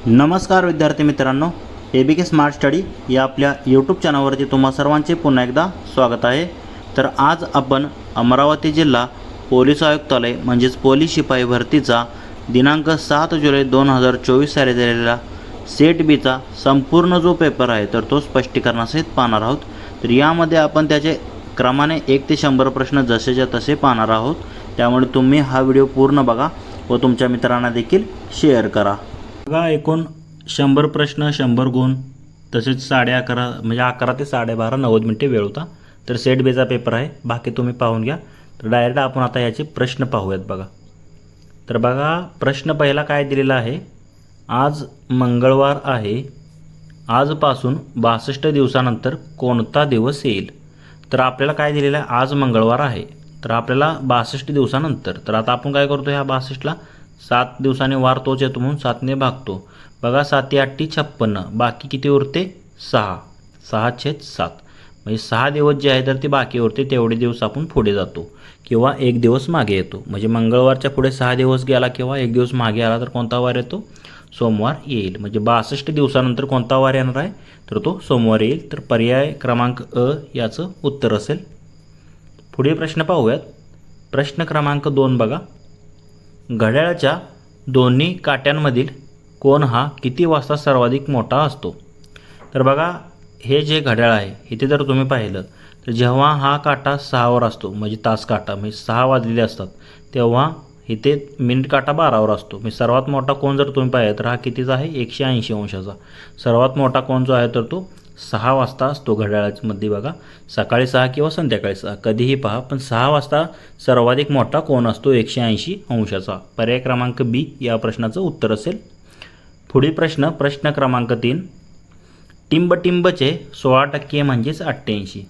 नमस्कार विद्यार्थी मित्रांनो, ABK स्मार्ट स्टडी या आपल्या यूट्यूब चॅनलवरती तुम्हा सर्वांचे पुन्हा एकदा स्वागत आहे। तर आज आपण अमरावती जिल्हा पोलीस आयुक्तालय म्हणजेच पोलीस शिपाई भरतीचा दिनांक 7 जुलै 2024 साली झालेला सेट बीचा संपूर्ण जो पेपर आहे तर तो स्पष्टीकरणासहित पाहणार आहोत। तर यामध्ये आपण त्याचे क्रमाने 1 ते 100 प्रश्न जसेच्या तसे पाहणार आहोत, त्यामुळे तुम्ही हा व्हिडिओ पूर्ण बघा व तुमच्या मित्रांना देखील शेअर करा। बघा, एकूण 100 प्रश्न, 100 गुण, तसेच 11:30 म्हणजे 11 ते 12:30 90 मिनिटे वेळ होता। तर सेट बीचा पेपर आहे, बाकी तुम्ही पाहून घ्या। तर डायरेक्ट आपण आता याचे प्रश्न पाहूयात। बघा, तर बघा प्रश्न पहिला काय दिलेला आहे, आज मंगळवार आहे, आजपासून 62 दिवसानंतर कोणता दिवस येईल। तर आपल्याला काय दिलेलं आहे, आज मंगळवार आहे, तर आपल्याला 62 दिवसानंतर। तर आता आपण काय करतो, ह्या 62ला 7 दिवसांनी वार तोच येतो म्हणून 7ने भागतो। बघा, 7 8 56, बाकी किती उरते 6, 6/7 म्हणजे 6 दिवस जे आहे तर ते बाकी उरते, तेवढे दिवस आपण पुढे जातो किंवा एक दिवस मागे येतो। म्हणजे मंगळवारच्या पुढे 6 दिवस गेला किंवा एक दिवस मागे आला तर कोणता वार येतो, सोमवार येईल। म्हणजे 62 दिवसानंतर कोणता वार येणार आहे तर तो सोमवार येईल। तर पर्याय क्रमांक अ याचं उत्तर असेल। पुढील प्रश्न पाहूयात। प्रश्न क्रमांक 2 बघा, घड्याळाच्या दोन्ही काट्यांमधील कोन हा किती वाजता सर्वाधिक मोठा असतो। तर बघा, हे जे घड्याळ आहे इथे जर तुम्ही पाहिलं तर जेव्हा हा काटा 6वर असतो म्हणजे तास काटा म्हणजे 6 वाजलेले असतात, तेव्हा इथे मिनिट काटा 12वर असतो। म्हणजे सर्वात मोठा कोन जर तुम्ही पाहिलं तर हा कितीचा आहे, 180 अंशाचा। सर्वात मोठा कोन जो आहे तर तो 6 वाजता असतो घड्याळामध्ये। बघा, सकाळी 6 किंवा संध्याकाळी 6 कधीही पहा, पण 6 वाजता सर्वाधिक मोठा कोन असतो 180 अंशाचा। पर्याय क्रमांक बी या प्रश्नाचं उत्तर असेल। पुढील प्रश्न, प्रश्न क्रमांक 3, टिंबटिंबचे 16% म्हणजेच 88।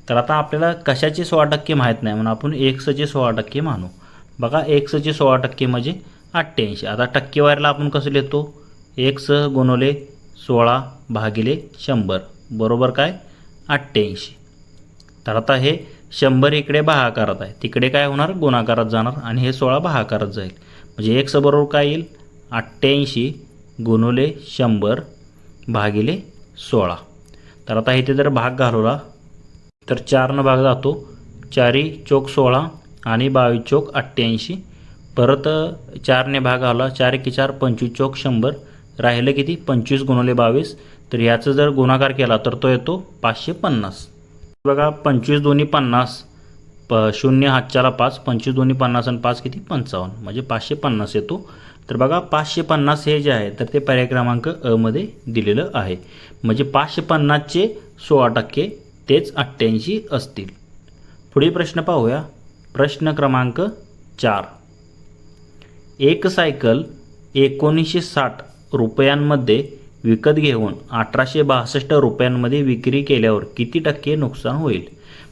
तर आता आपल्याला कशाचे 16% माहीत नाही म्हणून आपण एक्सचे 16% मानू। बघा, एक्सचे 16% म्हणजे 88। आता टक्केवारीला आपण कसं लिहितो, एक्स गुणिले 16 भागिले 100 बरोबर काय 88। तर आता हे 100 इकडे भागाकारात आहे, तिकडे काय होणार गुणाकारात जाणार आणि हे 16 भागाकारात जाईल। म्हणजे एक्स बरोबर काय येईल, 88 गुणिले 100 भागिले 16। तर आता इथे जर भाग घालवला तर 4 भाग जातो, 4 चौक 16 आणि 22 चौक 88। परत 4ने भाग घालवला, 4 एके 4 25 चौक 100, राहिलं किती 25 गुणिले 22। तर याचं जर गुणाकार केला तर तो येतो 550। बघा, 25 दोन्ही 50, 0 हातच्याला 5, 25 दोन्ही 50 आणि 5 किती 55 म्हणजे 550 येतो। तर बघा, 550 हे जे आहे तर ते पर्याय क्रमांक अ मध्ये दिलेलं आहे। म्हणजे 550चे 16% तेच 88 असतील। पुढील प्रश्न पाहूया। प्रश्न क्रमांक 4, एक सायकल 1960 रुपयांमध्ये विकत घेऊन 1862 रुपयांमध्ये विक्री केल्यावर किती टक्के नुकसान होईल।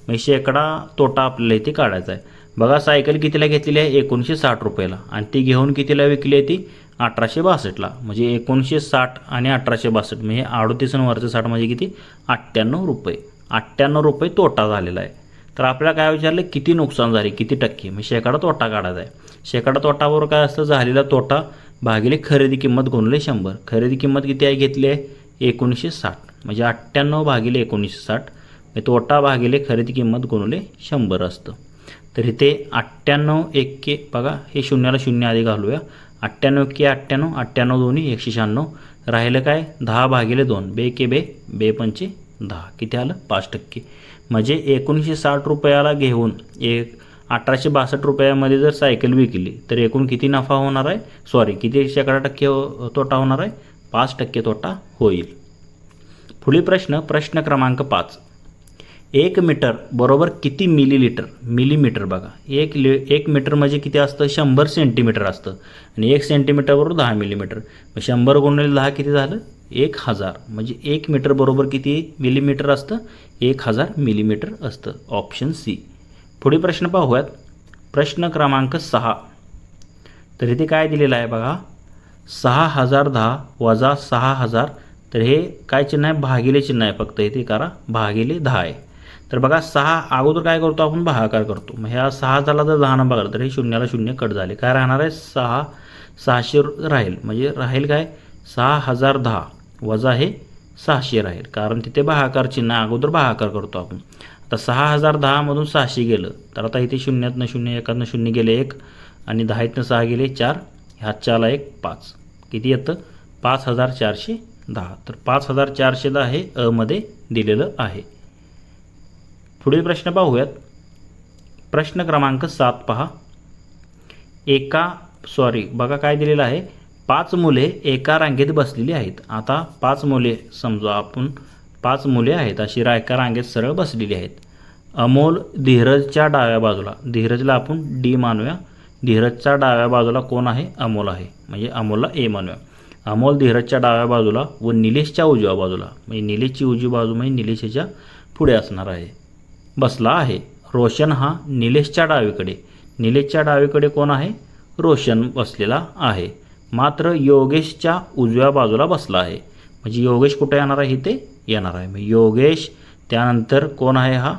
म्हणजे शेकडा तोटा आपल्याला इथे काढायचा आहे। बघा, सायकल कितीला घेतलेली आहे 1960 रुपयाला आणि ती घेऊन कितीला विकली आहे ती 1862ला। म्हणजे 1960 आणि 1862 म्हणजे 38 आणि वरचं 60 म्हणजे किती 98 रुपये। 98 रुपये तोटा झालेला आहे। तर आपल्याला काय विचारलं, किती नुकसान झाले, किती टक्के, म्हणजे शेकडा तोटा काढायचा आहे। शेकडा तोटावर काय असतं, झालेला तोटा भागिले खरेदी किंमत गुणिले 100। खरेदी किंमत किती आहे घेतली आहे 1960 म्हणजे 98 भागिले 1960, तोटा भागिले खरेदी किंमत गुणिले 100 असतं। तर इथे 98 एक्के बघा, हे शून्याला शून्य आधी घालूया, 98 एक्के 98, 98 दोन्ही 196, राहिलं काय 10 भागिले 2, बे के बे, बे पंचे 10, किती आलं 5%। म्हणजे 1960 रुपयाला घेऊन 1862 रुपयामध्ये जर सायकल विकली तर एकूण किती नफा होणार आहे, सॉरी किती शेकडा टक्के तोटा होणार आहे, 5% तोटा होईल। पुढील प्रश्न, प्रश्न क्रमांक 5, 1 मीटर बरोबर किती मिलीलीटर, मिलीमीटर। बघा, 1 मीटर म्हणजे किती असतं 100 सेंटीमीटर असतं आणि 1 सेंटीमीटर बरोबर 10 मिलीमीटर। 100 गुणिले 10 किती झालं 1000, म्हणजे 1 मीटर बरोबर किती मिलीमीटर असतं 1000 मिलीमीटर असतं, ऑप्शन सी। पुढील प्रश्न पाहूयात। प्रश्न क्रमांक 6, तर इथे काय दिलेलं आहे बघा, 6010 वजा 6000, तर हे काय चिन्ह आहे, भागिले चिन्ह आहे, फक्त इथे करा भागिले 10 आहे। तर बघा, 6 अगोदर काय करतो आपण भागाकार करतो, मग ह्या 6 झाला तर 10 बघा तर हे शून्याला शून्य कट झाले, काय राहणार आहे 6 600 राहील, म्हणजे राहील काय 6010 वजा हे 600 राहील, कारण तिथे भागाकार चिन्ह अगोदर भागाकार करतो आपण. आता 6010 मधून 600 गेलं तर आता इथे शून्यातनं शून्य, एकातनं शून्य गेले 1 आणि 10तनं 6 गेले 4, ह्यात 4ला 1 5, किती येतं 5410. तर 5410 हे मध्ये दिलेलं आहे. पुढील प्रश्न पाहूयात. प्रश्न क्रमांक 7 पहा. बघा काय दिलेलं आहे, 5 मुले एका रांगेत बसलेली आहेत. आता 5 मुले समजा आपण 5 मुले आहेत अशी एका रांगेत सरळ बसलेली आहेत. अमोल धीरजच्या डाव्या बाजूला, धीरजला आपण डी मानूया, धीरजच्या डाव्या बाजूला कोण आहे, अमोल आहे, म्हणजे अमोलला ए मानूया. अमोल धीरजच्या डाव्या बाजूला व निलेशच्या उजव्या बाजूला, म्हणजे निलेशची उजवी बाजू म्हणजे निलेशच्या पुढे असणार आहे, बसला आहे. रोशन हा निलेशच्या डावीकडे, निलेशच्या डावीकडे कोण आहे, रोशन बसलेला आहे. मात्र योगेशच्या उजव्या बाजूला बसला आहे, म्हणजे योगेश कुठे येणार आहे, इथे येणार आहे. म्हणजे योगेश, त्यानंतर कोण आहे हा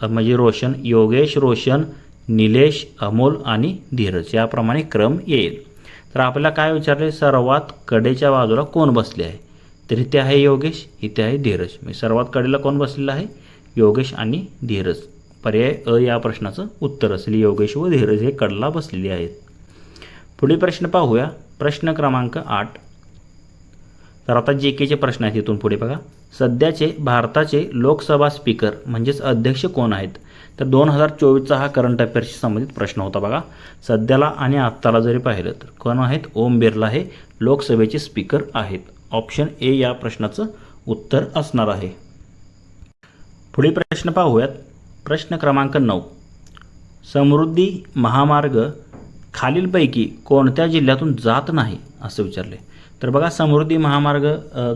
म्हणजे रोशन, योगेश, रोशन, निलेश, अमोल आणि धीरज, याप्रमाणे क्रम येईल. तर आपल्याला काय विचारले, सर्वात कडेच्या बाजूला कोण बसले आहे, तर इथे आहे योगेश, इथे आहे धीरज. म्हणजे सर्वात कडेला कोण बसलेला आहे, योगेश आणि धीरज. पर्याय अ या प्रश्नाचं उत्तर असेल, योगेश व धीरज हे कडला बसलेले आहेत. पुढील प्रश्न पाहूया. प्रश्न क्रमांक 8. तर आता जे केचे प्रश्न आहेत इथून पुढे बघा. सध्याचे भारताचे लोकसभा स्पीकर म्हणजेच अध्यक्ष कोण आहेत, तर 2024चा हा करंट अफेअर्सशी संबंधित प्रश्न होता बघा. सध्याला आणि आत्ताला जरी पाहिलं तर कोण आहेत, ओम बिर्ला हे लोकसभेचे स्पीकर आहेत. ऑप्शन ए या प्रश्नाचं उत्तर असणार आहे. पुढील प्रश्न पाहूयात. प्रश्न क्रमांक 9. समृद्धी महामार्ग खालीलपैकी कोणत्या जिल्ह्यातून जात नाही असं विचारले. तर बघा समृद्धी महामार्ग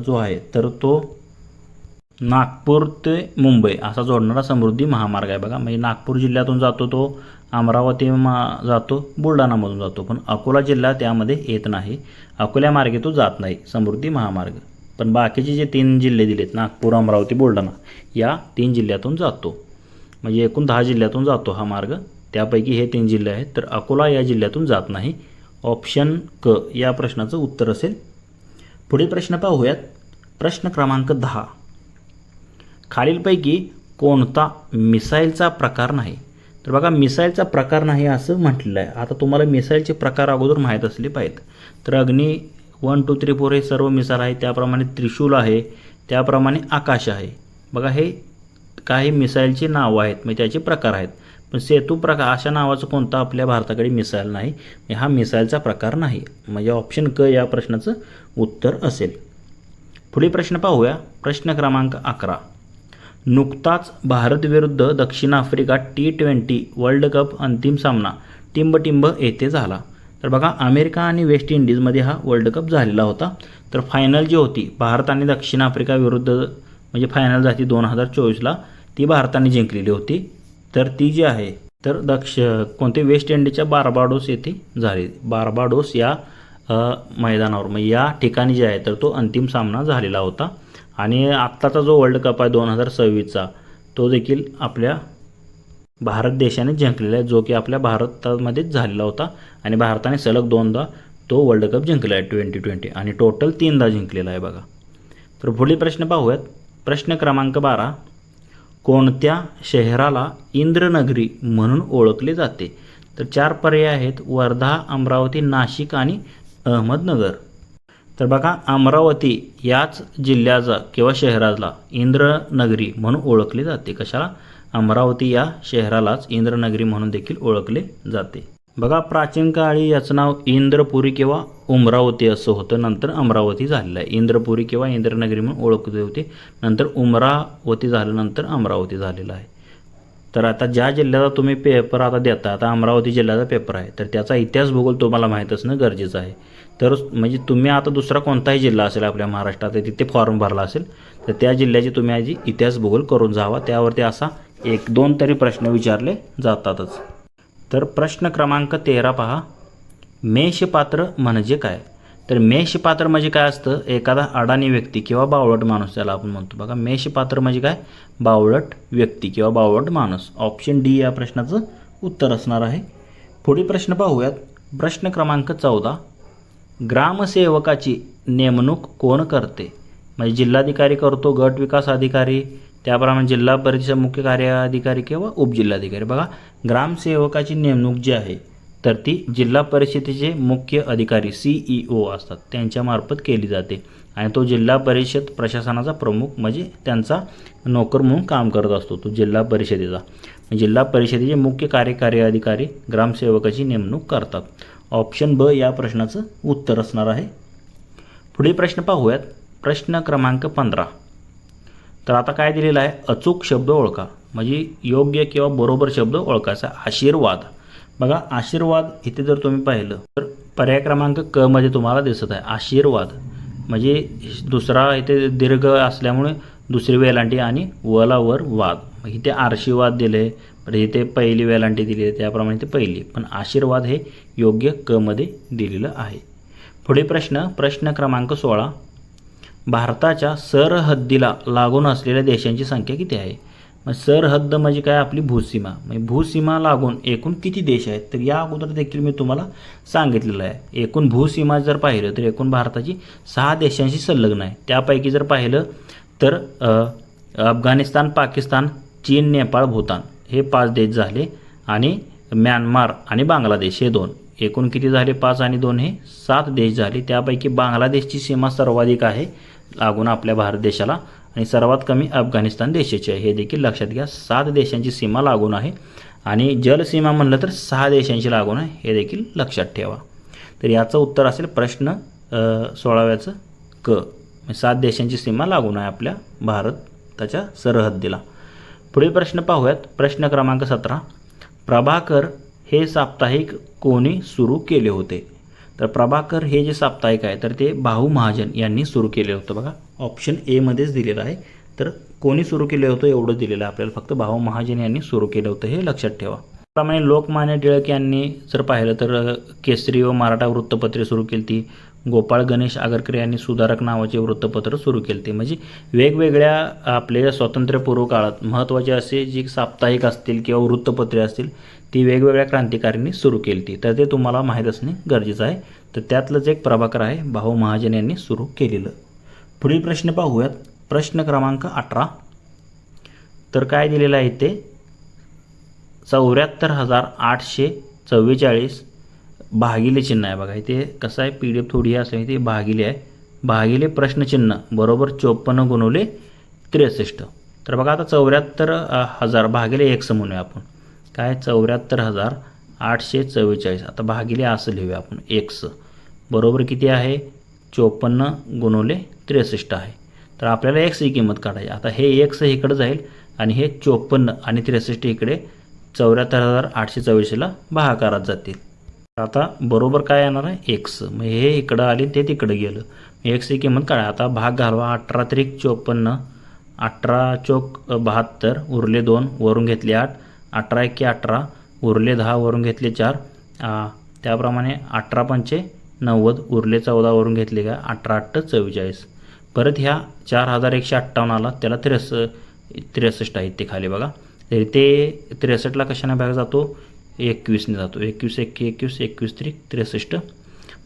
जो आहे तर तो नागपूर ते मुंबई असा जोडणारा समृद्धी महामार्ग आहे बघा. म्हणजे नागपूर जिल्ह्यातून जातो तो, अमरावती जातो, बुलढाणामधून जातो, पण अकोला जिल्हा त्यामध्ये येत नाही, अकोल्या मार्गे तो जात नाही समृद्धी महामार्ग. पण बाकीचे जे 3 जिल्हे दिलेत, नागपूर, अमरावती, बुलढाणा, या 3 जिल्ह्यातून जातो. म्हणजे एकूण 10 जिल्ह्यातून जातो हा मार्ग, त्यापैकी हे 3 जिल्हे आहेत. तर अकोला या जिल्ह्यातून जात नाही. ऑप्शन क या प्रश्नाचं उत्तर असेल. पुढील प्रश्न पाहूयात. प्रश्न क्रमांक 10. खालीलपैकी कोणता मिसाईलचा प्रकार नाही. तर बघा मिसाईलचा प्रकार नाही असं म्हटलेलं आहे. आता तुम्हाला मिसाईलचे प्रकार अगोदर माहीत असले पाहिजेत. तर अग्नी 1, 2, 3, 4 हे सर्व मिसाईल आहे, त्याप्रमाणे त्रिशूल आहे, त्याप्रमाणे आकाश आहे. बघा हे काही मिसाईलची नावं आहेत, म्हणजे त्याचे प्रकार आहेत. पण सेतू प्रकार अशा नावाचं कोणतं आपल्या भारताकडे मिसाईल नाही, हा मिसाईलचा प्रकार नाही. म्हणजे ऑप्शन क या प्रश्नाचं उत्तर असेल. पुढील प्रश्न पाहूया. प्रश्न क्रमांक 11. नुकताच भारत विरुद्ध दक्षिण आफ्रिका T20 वर्ल्ड कप अंतिम सामना टिंबटिंब येथे झाला. तर बघा अमेरिका आणि वेस्ट इंडिजमध्ये हा वर्ल्ड कप झालेला होता. तर फायनल जी होती भारत आणि दक्षिण आफ्रिका विरुद्ध, म्हणजे फायनल झाली 2024ला, ती भारताने जिंकलेली होती. तर ती जी आहे तर कोणते वेस्ट इंडिजच्या बार्बाडोस येथे झाली. बार्बाडोस या मैदानावर, म्हणजे या ठिकाणी जे आहे तर तो अंतिम सामना झालेला होता. आणि आत्ताचा जो वर्ल्ड कप आहे 2026चा, तो देखील आपल्या भारत देशाने जिंकलेला आहे, जो की आपल्या भारतामध्येच झालेला होता. आणि भारताने सलग 2दा तो वर्ल्ड कप जिंकला आहे 2020, आणि टोटल 3दा जिंकलेला आहे बघा. तर पुढील प्रश्न पाहूयात. प्रश्न क्रमांक 12. कोणत्या शहराला इंद्रनगरी म्हणून ओळखले जाते. तर 4 पर्याय आहेत, वर्धा, अमरावती, नाशिक आणि अहमदनगर. तर बघा अमरावती याच जिल्ह्याचा किंवा शहराला इंद्रनगरी म्हणून ओळखले जाते. कशाला, अमरावती या शहरालाच इंद्रनगरी म्हणून देखील ओळखले जाते. बघा प्राचीन काळी याचं नाव इंद्रपुरी किंवा उमरावती असं होतं, नंतर अमरावती झालेलं आहे. इंद्रपुरी किंवा इंद्रनगरी म्हणून ओळखले होते, नंतर उमरावती झालं, नंतर अमरावती झालेलं आहे. तर आता ज्या जिल्ह्याचा तुम्ही पेपर आता देता, आता अमरावती जिल्ह्याचा पेपर आहे, तर त्याचा इतिहास भूगोल तुम्हाला माहीत असणं गरजेचं आहे. तर म्हणजे तुम्ही आता दुसरा कोणताही जिल्हा असेल आपल्या महाराष्ट्रात तिथे फॉर्म भरला असेल, तर त्या जिल्ह्याची तुम्ही आधी इतिहास भूगोल करून जावा, त्यावरती असा 1-2 तरी प्रश्न विचारले जातातच. तर प्रश्न क्रमांक 13 पहा. मेषपात्र म्हणजे काय. तर मेषपात्र म्हणजे काय असतं, एखादा अडाणी व्यक्ती किंवा बावळट माणूस त्याला आपण म्हणतो बघा. मेषपात्र म्हणजे काय, बावळट व्यक्ती किंवा बावळट माणूस. ऑप्शन डी या प्रश्नाचं उत्तर असणार आहे. पुढील प्रश्न पाहूयात. प्रश्न क्रमांक 14. ग्रामसेवकाची नेमणूक कोण करते? म्हणजे जिल्हाधिकारी करतो, गट विकास अधिकारी, त्याप्रमाणे जिल्हा परिषद मुख्य कार्याधिकारी किंवा उपजिल्हाधिकारी. बघा, ग्रामसेवकाची नेमणूक जी आहे तर ती जिल्हा परिषदेचे मुख्य अधिकारी CEO असतात त्यांच्यामार्फत केली जाते आणि तो जिल्हा परिषद प्रशासनाचा प्रमुख म्हणजे त्यांचा नोकर म्हणून काम करत असतो तो जिल्हा परिषदेचा. जिल्हा परिषदेचे मुख्य कार्यकारी अधिकारी ग्रामसेवकाची नेमणूक करतात. ऑप्शन ब या प्रश्नाचं उत्तर असणार आहे. पुढील प्रश्न पाहूयात. प्रश्न क्रमांक 15. तर आता काय दिलेलं आहे? अचूक शब्द ओळखा. म्हणजे योग्य किंवा बरोबर शब्द ओळखायचा. आशीर्वाद. बघा, आशीर्वाद इथे जर तुम्ही पाहिलं तर पर्याय क्रमांक क मध्ये तुम्हाला दिसत आहे आशीर्वाद. म्हणजे दुसरा इथे दीर्घ असल्यामुळे दुसरी वेलांटी आणि वला वर वाद. इथे आशीर्वाद दिले, पण इथे पहिली वेलांटी दिली आहे त्याप्रमाणे ते पहिली, पण आशीर्वाद हे योग्य क मध्ये दिलेलं आहे. पुढे प्रश्न क्रमांक 16. भारताच्या सरहद्दीला लागून असलेल्या देशांची संख्या किती आहे? मग सरहद्द म्हणजे काय? आपली भूसीमा. म्हणजे भूसीमा लागून एकूण किती देश आहेत? तर या अगोदर देखील मी तुम्हाला सांगितलेलं आहे. एकूण भूसीमा जर पाहिलं तर एकूण भारताची 6 देशांशी संलग्न आहे. त्यापैकी जर पाहिलं तर अफगाणिस्तान, पाकिस्तान, चीन, नेपाळ, भूतान हे 5 देश झाले आणि म्यानमार आणि बांगलादेश हे 2. एकूण किती झाले? 5 आणि 2 हे 7 देश झाले. त्यापैकी बांगलादेशची सीमा सर्वाधिक आहे लागून आपल्या भारत देशाला आणि सर्वात कमी अफगाणिस्तान देशाची आहे. हे देखील लक्षात घ्या. 7 देशांची सीमा लागून आहे आणि जलसीमा म्हणलं तर 6 देशांची लागून आहे. हे देखील लक्षात ठेवा. तर याचं उत्तर असेल प्रश्न 16व्याचं क. 7 देशांची सीमा लागून आहे आपल्या भारताच्या सरहद्दीला. पुढील प्रश्न पाहूयात. प्रश्न क्रमांक 17. प्रभाकर हे साप्ताहिक कोणी सुरू केले होते? तर प्रभाकर हे जे साप्ताहिक आहे तर ते भाऊ महाजन यांनी सुरू केले होतं. बघा, ऑप्शन ए मध्येच दिलेलं आहे. तर कोणी सुरू केलं होतं एवढं दिलेलं आहे आपल्याला, फक्त भाऊ महाजन यांनी सुरू केलं होतं हे लक्षात ठेवा. त्याप्रमाणे लोकमान्य टिळक यांनी जर पाहिलं तर केसरी व मराठा वृत्तपत्रे सुरू केली ती. गोपाळ गणेश आगरकर यांनी सुधारक नावाचे वृत्तपत्र सुरू केले ते. म्हणजे वेगवेगळ्या आपल्या स्वातंत्र्यपूर्व काळात महत्त्वाचे असे जी साप्ताहिक असतील किंवा वृत्तपत्रे असतील ती वेगवेगळ्या क्रांतिकाऱ्यांनी सुरू केली ती. तर ते तुम्हाला माहीत असणे गरजेचं आहे. तर त्यातलंच एक प्रभाकर आहे भाऊ महाजन यांनी सुरू केलेलं. पुढील प्रश्न पाहूयात. प्रश्न क्रमांक 18. तर काय दिलेलं आहे ते 74,844 भागिले चिन्ह आहे. बघा, इथे कसं आहे PDF थोडी असं इथे भागिले आहे. भागिले प्रश्नचिन्ह बरोबर 54 गुणिले 63. तर बघा आता 74,000 भागिले x म्हणूया आपण. काय? 74,844. आता भागिले असं लिहूया आपण x बरोबर किती आहे? 54 गुणिले 63 आहे. तर आपल्याला x ही किंमत काढायची. आता हे x इकडे जाईल आणि हे 54 आणि 63 इकडे 74,844ला भागाकारात जातील. आता बरोबर काय येणार आहे? x. मग हे इकडं आले ते तिकडं गेलं. x ही किंमत काढा. आता भाग घालवा. 18 त्रिक 54, 18 चौक 72, उरले 2 वरून घेतले 8, 18 एके 18 उरले 10 वरून घेतले 4. त्याप्रमाणे 18 पंचे 90 उरले 14 वरून घेतले का 18 8 44. परत ह्या 4158 आला त्याला 63 आहेत ते खाली बघा. तरी ते 63ला कशाने भाग जातो? 21ने जातो. 21 एक्के 21, 21 त्रिक 63.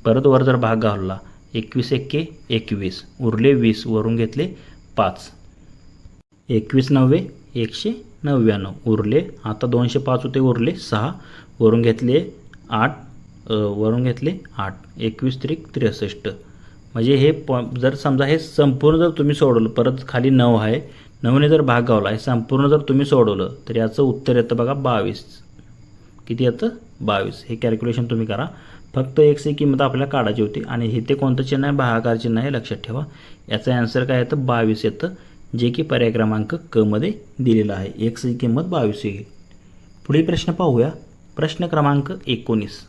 परत वर जर भाग घालला 21 एक्के 21 उरले 20 वरून घेतले 5. 21 9 199 उरले. आता 205 होते उरले 6 वरून घेतले 8 21 त्रिक 63. म्हणजे हे जर समजा हे संपूर्ण जर तुम्ही सोडवलं परत खाली 9 आहे 9ने जर भाग घावला हे संपूर्ण जर तुम्ही सोडवलं तर याचं उत्तर येतं बघा 22. किती येतं? 22. हे कॅल्क्युलेशन तुम्ही करा. फक्त x ही किंमत आपल्याला काढायची होती आणि हे ते कोणतं चिन्ह आहे? भागाकार चिन्ह आहे. लक्षात ठेवा. याचं आन्सर काय येतं? 22 येतं, जे की पर्याय क्रमांक क मध्ये दिलेलं आहे. x ही किंमत 22 येईल. पुढील प्रश्न पाहूया. प्रश्न क्रमांक 19.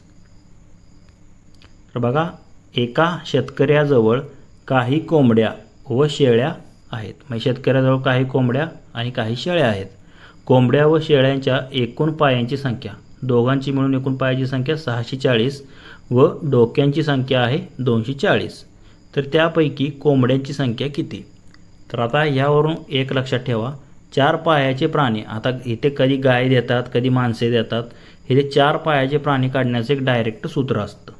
तर बघा, एका शेतकऱ्याजवळ काही कोंबड्या व शेळ्या आहेत. म्हणजे शेतकऱ्याजवळ काही कोंबड्या आणि काही शेळ्या आहेत. कोंबड्या व शेळ्यांच्या एकूण पायांची संख्या दोघांची मिळून एकूण पायाची संख्या 640 व डोक्यांची संख्या आहे 240. तर त्यापैकी कोंबड्यांची संख्या किती? तर आता यावरून एक लक्षात ठेवा. 4 पायाचे प्राणी, आता इथे कधी गाय देतात कधी माणसे देतात, हे 4 पायाचे प्राणी काढण्याचं एक डायरेक्ट सूत्र असतं.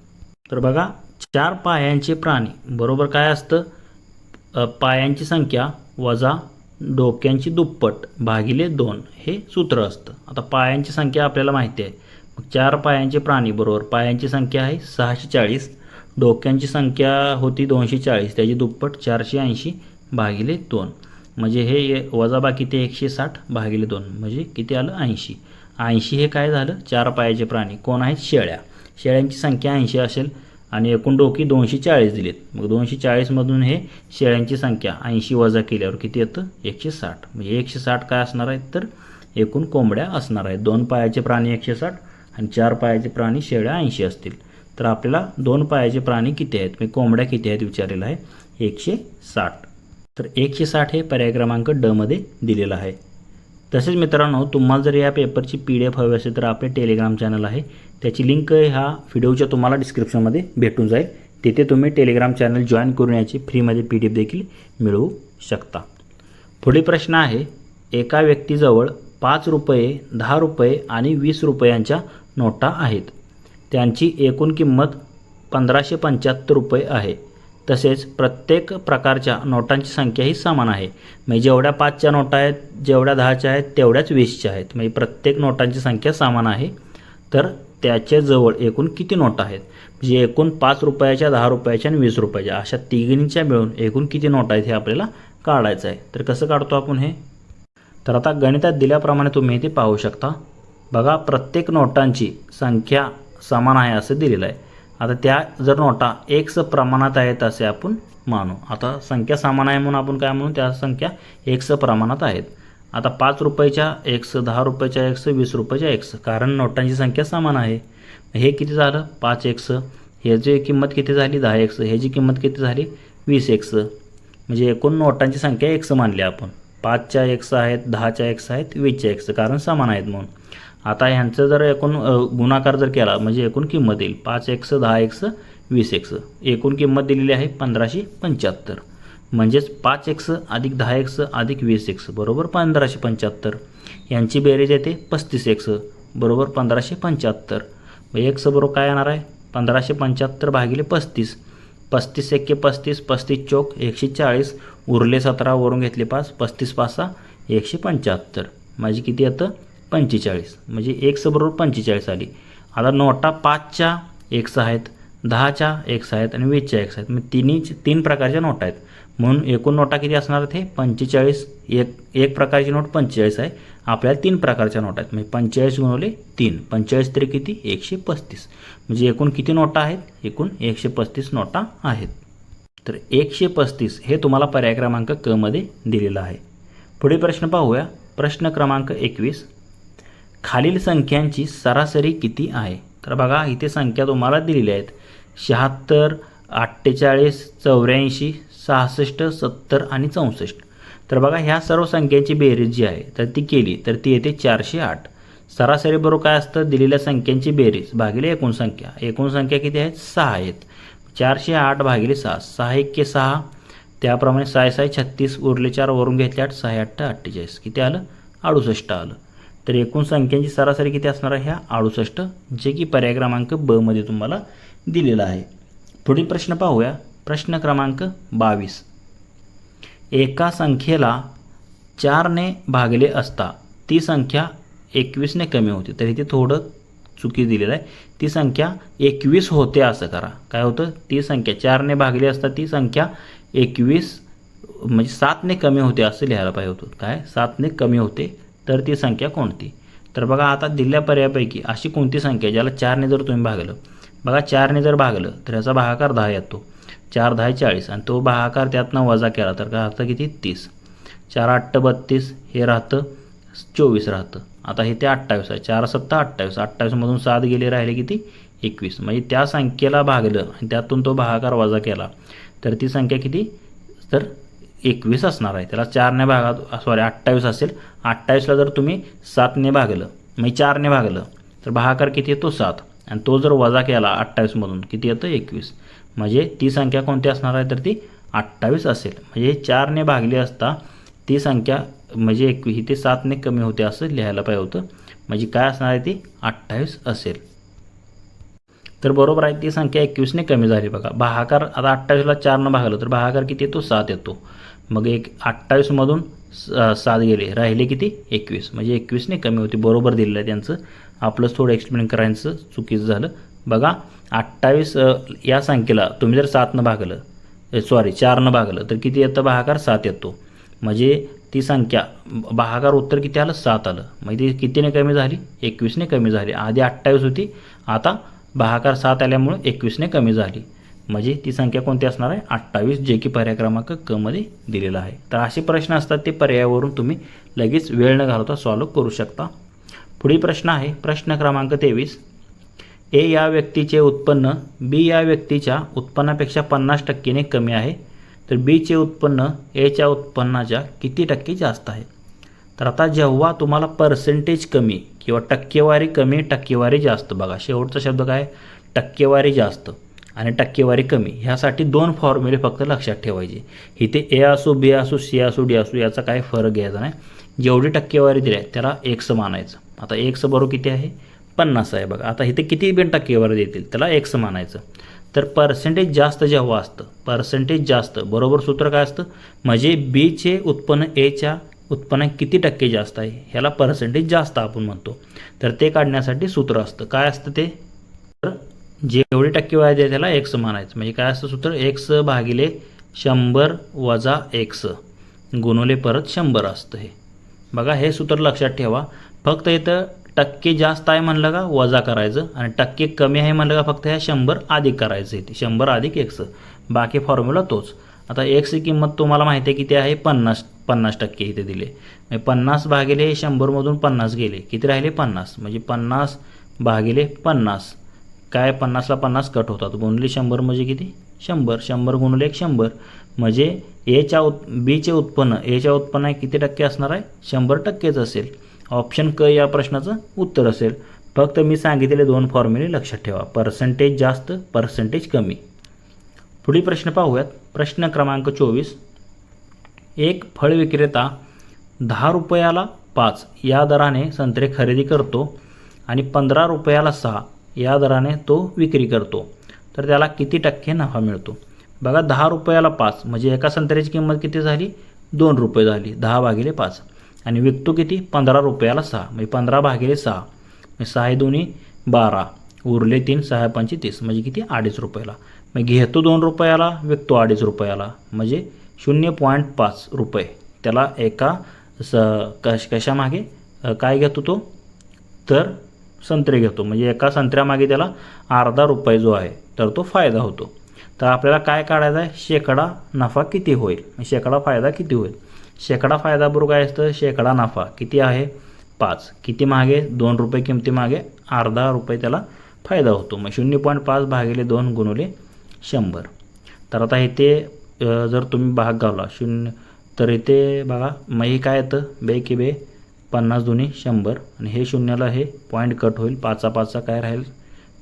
तर बघा 4 पायांचे प्राणी बरोबर काय असतं, पायांची संख्या वजा डोक्यांची दुप्पट भागिले 2 हे सूत्र असतं. आता पायांची संख्या आपल्याला माहिती आहे, मग 4 पायांचे प्राणी बरोबर पायांची संख्या आहे 640, डोक्यांची संख्या होती 240, त्याची दुप्पट 480 भागिले 2, म्हणजे हे वजाबाकी ते 160 भागिले 2 म्हणजे किती आलं 80. 80 हे काय झालं 4 पायाचे प्राणी कोण आहेत, शेळ्या. शेळ्यांची संख्या 80 असेल आणि एकूण डोकी 240 दिलीत, मग 240मधून हे शेळ्यांची संख्या 80 वजा केल्यावर किती येतं 160, म्हणजे 160 काय असणार आहेत तर एकूण कोंबड्या असणार आहेत. 2 पायाचे प्राणी 160 आणि 4 पायाचे प्राणी शेळ्या 80 असतील. तर आपल्याला 2 पायाचे प्राणी किती आहेत, म्हणजे कोंबड्या किती आहेत विचारलेलं आहे 160. तर 160 हे पर्याय क्रमांक ड मध्ये दिलेला आहे. तसेच मित्रांनो, तुम्हाला जर या पेपरची PDF हवी असेल तर आपले टेलिग्राम चॅनल आहे, त्याची लिंक ह्या व्हिडिओच्या तुम्हाला डिस्क्रिप्शनमध्ये भेटून जाईल. तिथे तुम्ही टेलिग्राम चॅनल जॉईन करून याची फ्रीमध्ये PDF देखील मिळवू शकता. पुढील प्रश्न आहे, एका व्यक्तीजवळ 5 रुपये, 10 रुपये आणि 20 रुपयांच्या नोटा आहेत. त्यांची एकूण किंमत 1575 रुपये आहे. तसेच प्रत्येक प्रकारच्या नोटांची संख्या ही समान आहे. म्हणजे जेवढ्या 5च्या नोटा आहेत, जेवढ्या 10च्या आहेत, तेवढ्याच 20च्या आहेत. म्हणजे प्रत्येक नोटांची संख्या समान आहे. तर त्याच्याजवळ एकूण किती नोटा आहेत, म्हणजे एकूण 5 रुपयाच्या, 10 रुपयाच्या आणि 20 रुपयाच्या अशा तिघींच्या मिळून एकूण किती नोटा आहेत हे आपल्याला काढायचं आहे. तर कसं काढतो आपण हे, तर आता गणितात दिल्याप्रमाणे तुम्ही ते पाहू शकता. बघा, प्रत्येक नोटांची संख्या समान आहे असं दिलेलं आहे. आता त्या जर नोटा x प्रमाणात आहेत असे आपण मानू. आता संख्या समान आहे म्हणून आपण काय म्हणू, त्या संख्या x प्रमाणात आहेत. आता 5 रुपयाच्या x, 10 रुपयाच्या x, 20 रुपयाच्या x, कारण नोटांची संख्या समान आहे. हे किती झालं 5x, ह्याची किंमत किती झाली 10x, ह्याची किंमत किती झाली 20x, म्हणजे एकूण नोटांची संख्या x मानली आपण. 5च्या x आहेत, 10च्या x आहेत, 20च्या x, कारण समान आहेत म्हणून. आता ह्यांचं जर एकूण गुणाकार जर केला म्हणजे एकूण किंमत येईल 5x, 10x, 20x. एकूण किंमत दिलेली आहे 1575, म्हणजेच 5x अधिक 10x अधिक 20x बरोबर 1575. यांची बेरीज येते 35x बरोबर 1575. मग x बरोबर काय येणार आहे 1575 भागिले 35. 35 एक्के 35, 35 चौक 140, उरले 17, वरून घेतले 5, 35 पासा 175, माझी किती येतं 45, म्हणजे x बरोबर 45 आली. आता नोटा 5च्या x आहेत, 10च्या x आहेत आणि 20च्या x आहेत. मग तीन प्रकारच्या नोटा आहेत म्हणून एकूण नोटा किती असणार आहेत हे 45. एक प्रकारची नोट 45 आहे, आपल्याला 3 प्रकारच्या नोटा आहेत, म्हणजे 45 गुणिले 3, 45 तरी किती 135, म्हणजे एकूण किती नोटा आहेत, एकूण 135 नोटा आहेत. तर 135 हे तुम्हाला पर्याय क्रमांक क मध्ये दिलेलं आहे. पुढील प्रश्न पाहूया. प्रश्न क्रमांक 21, खालील संख्यांची सरासरी किती आहे. तर बघा, इथे संख्या तुम्हाला दिलेल्या आहेत 76, 48, 84, 66, 70 आणि 64. तर बघा, ह्या सर्व संख्यांची बेरीज जी आहे तर ती केली तर ती येते 408. सरासरी बरोबर काय असतं, दिलेल्या संख्यांची बेरीज भागिले एकूण संख्या. एकूण संख्या किती आहेत 6 आहेत. 408 भागिले 6, 6 एक्के 6, त्याप्रमाणे 6 6 36, उरले 4, वरून घेतले 8, 6 8 48, किती आलं 68 आलं. तर एकूण संख्यांची सरासरी किती असणार आहे ह्या 68, जे की पर्याय क्रमांक ब मध्ये तुम्हाला दिलेला आहे. पुढील प्रश्न पाहूया. प्रश्न क्रमांक 22, एका संख्येला 4 ने भागले असता ती संख्या 21 ने कमी होते. तर इथे थोडं चुकी दिलेलं आहे. ती संख्या 21 होते असं करा. काय होतं, ती संख्या 4 ने भागली असता ती संख्या 21 म्हणजे 7 ने कमी होते असं लिहायला पाहिजे होतं. काय 7 ने कमी होते, तर ती संख्या कोणती. तर बघा, आता दिलेल्या पर्यायापैकी अशी कोणती संख्या ज्याला 4 ने जर तुम्ही भागलं, बघा 4 ने जर भागलं तर याचा भागाकार 10 येतो. 4 10 40 आणि तो भागाकार त्यातनं वजा केला तर काय राहतं किती 30. 4 8 32, हे राहतं 24 राहतं. आता हे ते 28 आहे. 4 7 28, 28मधून 7 गेले, राहिले किती 21. म्हणजे त्या संख्येला भागलं आणि त्यातून तो भागाकार वजा केला तर ती संख्या किती तर 21 असणार आहे. त्याला 4 ने भागात 28 असेल. 28ला जर तुम्ही 7 ने भागलं म्हणजे 4 ने भागलं तर भागाकार किती येतो 7, आणि तो जर वजा केला 28मधून किती येतं 21, म्हणजे ती संख्या कोणती असणार आहे तर ती 28 असेल. म्हणजे 4 ने भागली असता ती संख्या म्हणजे 21 ते 7 ने कमी होते असं लिहायला पाहिजे होतं. म्हणजे काय असणार आहे ती 28 असेल. तर बरोबर आहे, ती संख्या 21ने कमी झाली बघा. भागाकार आता 28ला 4ने भागलं तर भागाकार किती येतो? 7 येतो. मग 28मधून 7 गेले, राहिले किती? 21. म्हणजे 21ने कमी होती. बरोबर दिलेलं आहे त्यांचं. आपलंच थोडं एक्सप्लेन करायचं चुकीचं झालं बघा. 28 या संख्येला तुम्ही जर 7ने भागलं, 4ने भागलं तर किती येतं? भागाकार 7 येतो. म्हणजे ती संख्या भागाकार उत्तर किती आलं? 7 आलं. म्हणजे ती कितीने कमी झाली? 21ने कमी झाली. आधी 28 होती, आता भागाकार 7 आल्यामुळे 21ने कमी झाली. म्हणजे ती संख्या कोणती असणार आहे? 28, जे की पर्याय क्रमांक क मध्ये दिलेला आहे. तर असे प्रश्न असतात ते पर्यायावरून तुम्ही लगेच वेळ न घालवता सॉल्व्ह करू शकता. पुढील प्रश्न आहे प्रश्न क्रमांक 23. ए या व्यक्तीचे उत्पन्न बी या व्यक्तीच्या उत्पन्नापेक्षा 50% कमी आहे, तर बीचे उत्पन्न एच्या उत्पन्नाच्या किती टक्के जास्त आहे? तर आता जेव्हा तुम्हाला पर्सेंटेज कमी किंवा टक्केवारी कमी, टक्केवारी जास्त, बघा शेवटचा शब्द काय? टक्केवारी जास्त आणि टक्केवारी कमी. ह्यासाठी 2 फॉर्म्युले फक्त लक्षात ठेवायचे. इथे ए असो, बी असो, सी असो, डी असो, याचा काय फरक घ्यायचा नाही. जेवढी टक्केवारी दिली आहे त्याला एक्स मानायचं. आता एक्स बरोबर किती आहे? 50 आहे बघा. आता इथे किती बिन टक्केवारी देतील त्याला एक्स मानायचं. तर पर्सेंटेज जास्त जेव्हा असतं, पर्सेंटेज जास्त बरोबर सूत्र काय असतं? म्हणजे बीचे उत्पन्न एच्या उत्पन्न किती टक्के जास्त आहे ह्याला पर्सेंटेज जास्त आपण म्हणतो. तर ते काढण्यासाठी सूत्र असतं. काय असतं ते? तर जेवढी टक्केवारी आहे त्याला एक्स मानायचं. म्हणजे काय असतं सूत्र? एक्स भागिले 100 वजा एक्स गुणुले परत 100 असतं हे. बघा हे सूत्र लक्षात ठेवा. फक्त इथं टक्के जास्त आहे म्हणलं का वजा करायचं, आणि टक्के कमी आहे म्हणलं का फक्त ह्या 100 अधिक करायचं. इथे 100 अधिक एक्स, बाकी फॉर्म्युला तोच. आता एक्सची किंमत तुम्हाला माहिती आहे किती आहे? 50% इथे दिले. 50 भागिले 100मधून 50 गेले, किती राहिले? 50. म्हणजे 50 भागिले 50 काय? 50ला 50 कट होतात, गुणले 100 म्हणजे किती? 100. 100 गुणले 100 म्हणजे बीचे उत्पन्न एच्या उत्पन्न किती टक्के असणार आहे? 100%च असेल. ऑप्शन क या प्रश्नाचं उत्तर असेल. फक्त मी सांगितलेले 2 फॉर्म्युले लक्षात ठेवा. पर्सेंटेज जास्त, पर्सेंटेज कमी. पुढील प्रश्न पाहूयात. प्रश्न क्रमांक 24. एक फळ विक्रेता 10 रुपयाला 5 या दराने संत्रे खरेदी करतो आणि 15 रुपयाला 6 या दराने तो विक्री करतो, तर त्याला किती टक्के नफा मिळतो? बघा 10 रुपयाला 5 म्हणजे एका संत्र्याची किंमत किती झाली? 2 रुपये झाली. 10 भागिले 5 आणि विकतो किती? 15 रुपयाला 6 म्हणजे 15 भागिले 6 म्हणजे 6 दोन्ही 12 उरले 3, 6 पंचे 30 म्हणजे किती? 2.5 रुपयाला. मग घेतो 2 रुपयाला, विकतो 2.5 रुपयाला म्हणजे 0.5 रुपये. त्याला एका कशामागे काय घेतो तो? तर संत्रे घेतो. म्हणजे एका संत्र्यामागे त्याला अर्धा रुपये जो आहे तर तो फायदा होतो. तर आपल्याला काय काढायचं आहे? शेकडा नफा किती होईल, शेकडा फायदा किती होईल. शेकडा फायदा बरोबर काय असतं? शेकडा नफा किती आहे? 5. किती मागे? 2 रुपये किमतीमागे अर्धा रुपये त्याला फायदा होतो. मग 0.5 भागिले 2 गुणुले 100. तर आता इथे जर तुम्ही भाग गावला 0 तर इथे बघा मग हे काय येतं? बे की बे 50 दुनी 100 आणि हे शून्याला हे पॉईंट कट होईल. 5चा काय राहील?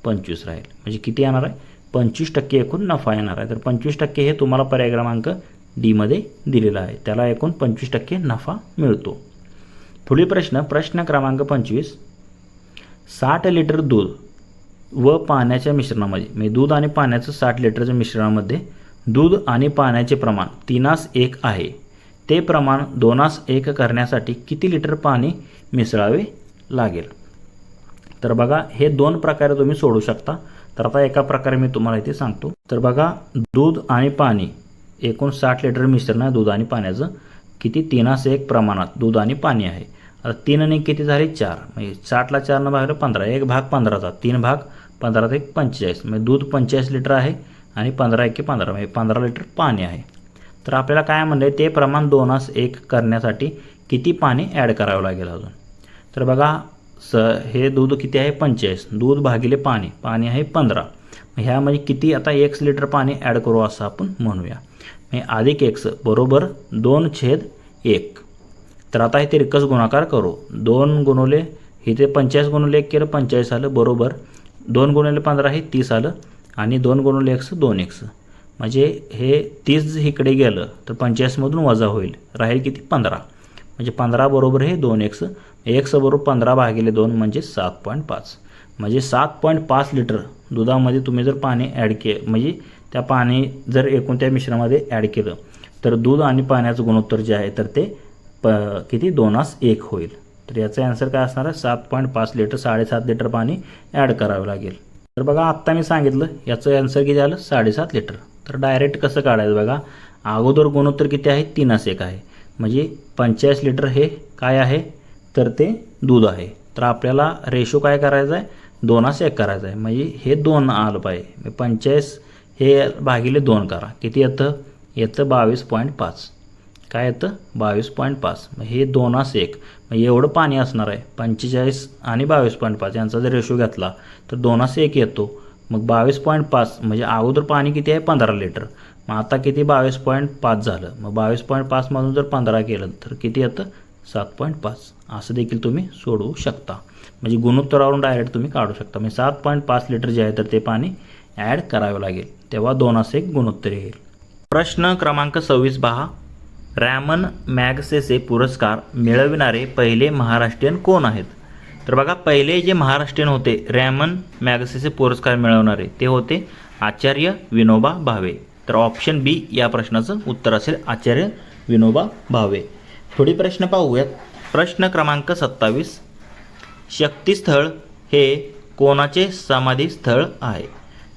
25 राहील. म्हणजे किती येणार आहे? 25% एकूण नफा येणार आहे. तर 25% हे तुम्हाला पर्याय क्रमांक डी मध्ये दिलेला आहे. त्याला एकूण 25% नफा मिळतो. पुढील प्रश्न क्रमांक 25. 60 लिटर दूध व पाण्याच्या मिश्रणामध्ये, म्हणजे दूध आणि पाण्याचं 60 लिटरच्या मिश्रणामध्ये दूध आणि पाण्याचे प्रमाण 3:1 आहे. ते प्रमाण 2:1 करण्यासाठी किती लिटर पाणी मिसळावे लागेल? तर बघा हे 2 प्रकारे तुम्ही सोडू शकता. तर आता एका प्रकारे मी तुम्हाला इथे सांगतो. तर बघा दूध आणि पाणी एकूण 60 लिटर मिश्रण आहे दूध आणि पाण्याचं. किती? 3:1 प्रमाणात दूध आणि पाणी आहे. आता 3 आणि किती झाले? 4. म्हणजे 60ला 4 भागलं 15. 1 भाग 15चा 3 भाग 15 ते 45 म्हणजे दूध 45 लिटर आहे आणि 15 × 15 म्हणजे 15 लिटर पाणी आहे. तर आपल्याला काय म्हणलं आहे? ते प्रमाण 2:1 करण्यासाठी किती पाणी ॲड करावं लागेल अजून? तर बघा हे दूध किती आहे? 45. दूध भागिले पाणी, पाणी आहे 15. ह्यामध्ये किती? आता 1 लिटर पाणी ॲड करू असं आपण म्हणूया. अधिक x बरोबर 2/1. तर आता इथे रिकस गुणाकार करू. 2 गुणुले इथे 45 गुणुले 1 केलं 45 आलं बरोबर. 2 गुणिले 15 हे 30 आलं आणि 2 गुणिले x 2x. म्हणजे हे 30 इकडे गेलं तर 45मधून वजा होईल, राहील किती? 15. म्हणजे 15 बरोबर हे 2x. x बरोबर 15 भागिले 2 म्हणजे 7.5. म्हणजे 7.5 लिटर दुधामध्ये तुम्ही जर पाणी ॲड म्हणजे त्या पाणी जर एकूण त्या मिश्रणामध्ये ॲड केलं तर दूध आणि पाण्याचं गुणोत्तर जे आहे तर ते किती 2:1 होईल. तर याचं आन्सर काय असणार आहे 7.5 लिटर 7.5 लिटर पाणी ॲड करावं लागेल. तर बघा आत्ता मी सांगितलं याचं आन्सर किती आलं 7.5 लिटर. तर डायरेक्ट कसं काढायचं बघा, अगोदर गुणोत्तर किती आहे 3:1 आहे, म्हणजे 45 लिटर हे काय आहे तर ते दूध आहे. तर आपल्याला रेशो काय करायचा आहे 2:1 करायचा आहे, म्हणजे हे 2 आलं पाहिजे. 45 हे भागिले 2 करा, किती येतं 22.5. काय येतं 22.5. मग हे 2:1 म्हणजे एवढं पाणी असणार आहे. 45 आणि 22.5 यांचा जर रेशो घेतला तर 2:1 येतो. मग 22.5 म्हणजे अगोदर पाणी किती आहे 15 लिटर, मग आता किती 22.5 झालं. मग 22.5 मधून जर 15 केलं तर किती येतं 7.5. असं देखील तुम्ही सोडवू शकता. म्हणजे गुणोत्तरावरून डायरेक्ट तुम्ही काढू शकता. म्हणजे 7.5 लिटर जे आहे तर ते पाणी ॲड करावं लागेल, तेव्हा 2:1 गुणोत्तर येईल. प्रश्न क्रमांक 26 पहा. रॅमन मॅगसेसे पुरस्कार मिळविणारे पहिले महाराष्ट्रीयन कोण आहेत? तर बघा पहिले जे महाराष्ट्रीयन होते रॅमन मॅगसेसे पुरस्कार मिळवणारे ते होते आचार्य विनोबा भावे. तर ऑप्शन बी या प्रश्नाचं उत्तर असेल आचार्य विनोबा भावे. पुढे प्रश्न पाहूयात. प्रश्न क्रमांक 27. शक्तिस्थळ हे कोणाचे समाधीस्थळ आहे?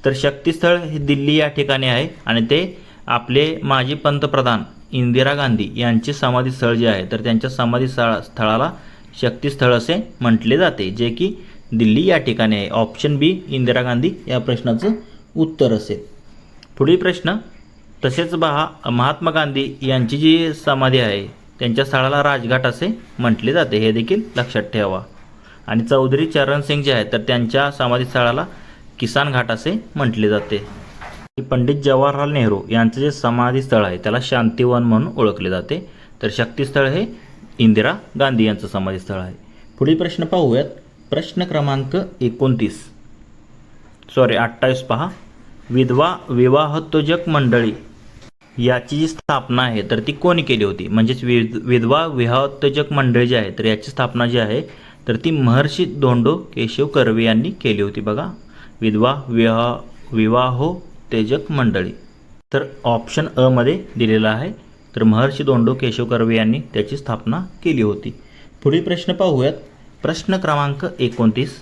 तर शक्तिस्थळ हे दिल्ली या ठिकाणी आहे आणि ते आपले माजी पंतप्रधान इंदिरा गांधी यांचे समाधीस्थळ जे आहे तर त्यांच्या समाधीस्थळाला शक्तिस्थळ असे म्हटले जाते, जे की दिल्ली या ठिकाणी आहे. ऑप्शन बी इंदिरा गांधी या प्रश्नाचं उत्तर असेल. पुढील प्रश्न तसेच महात्मा गांधी यांची जी समाधी आहे त्यांच्या स्थळाला राजघाट असे म्हटले जाते, हे देखील लक्षात ठेवा. आणि चौधरी चरण सिंग जे आहे तर त्यांच्या समाधीस्थळाला किसान घाट असे म्हटले जाते. पंडित जवाहरलाल नेहरू यांचं जे समाधीस्थळ आहे त्याला शांतिवन म्हणून ओळखले जाते. तर शक्तिस्थळ हे इंदिरा गांधी यांचं समाधीस्थळ आहे. पुढील प्रश्न पाहूयात. प्रश्न क्रमांक 28 पहा. विधवा विवाहोत्तेजक मंडळी याची जी स्थापना आहे तर ती कोणी केली होती? म्हणजेच विधवा विवाहोत्तेजक मंडळी जी आहे तर याची स्थापना जी आहे तर ती महर्षी धोंडो केशव कर्वे यांनी केली होती. बघा विधवा विवाहोत्तेजक मंडळी. तर ऑप्शन अ मध्ये दिलेला आहे. तर महर्षी धोंडो केशव कर्वे यांनी त्याची स्थापना केली होती. पुढील प्रश्न पाहूयात. प्रश्न क्रमांक 29.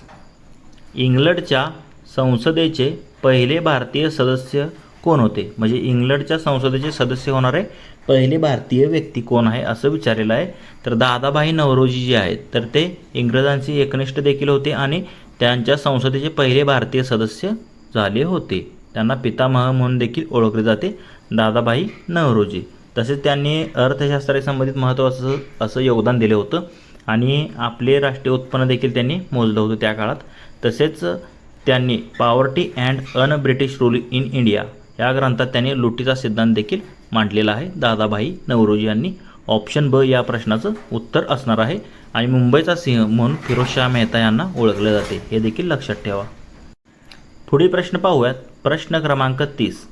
इंग्लंडच्या संसदेचे पहिले भारतीय सदस्य कोण होते? म्हणजे इंग्लंडच्या संसदेचे सदस्य होणारे पहिले भारतीय व्यक्ती कोण आहे असं विचारलेलं आहे. तर दादाभाई नौरोजी जे आहेत तर ते इंग्रजांशी एकनिष्ठ देखील होते आणि त्यांच्या संसदेचे पहिले भारतीय सदस्य झाले होते. त्यांना पितामह म्हणून देखील ओळखले जाते दादाभाई नौरोजी. तसेच त्यांनी अर्थशास्त्राशी संबंधित महत्त्वाचं असं योगदान दिलं होतं आणि आपले राष्ट्रीय उत्पन्न देखील त्यांनी मोजलं होतं त्या काळात. तसेच त्यांनी poverty and un British rule in India या ग्रंथात त्यांनी लुटीचा सिद्धांत देखील मांडलेला आहे दादाभाई नौरोजी यांनी. ऑप्शन ब या प्रश्नाचं उत्तर असणार आहे. आणि मुंबईचा सिंह म्हणून फिरोजशाह मेहता यांना ओळखले जाते, हे देखील लक्षात ठेवा. पुढील प्रश्न पाहूयात. प्रश्न क्रमांक 30.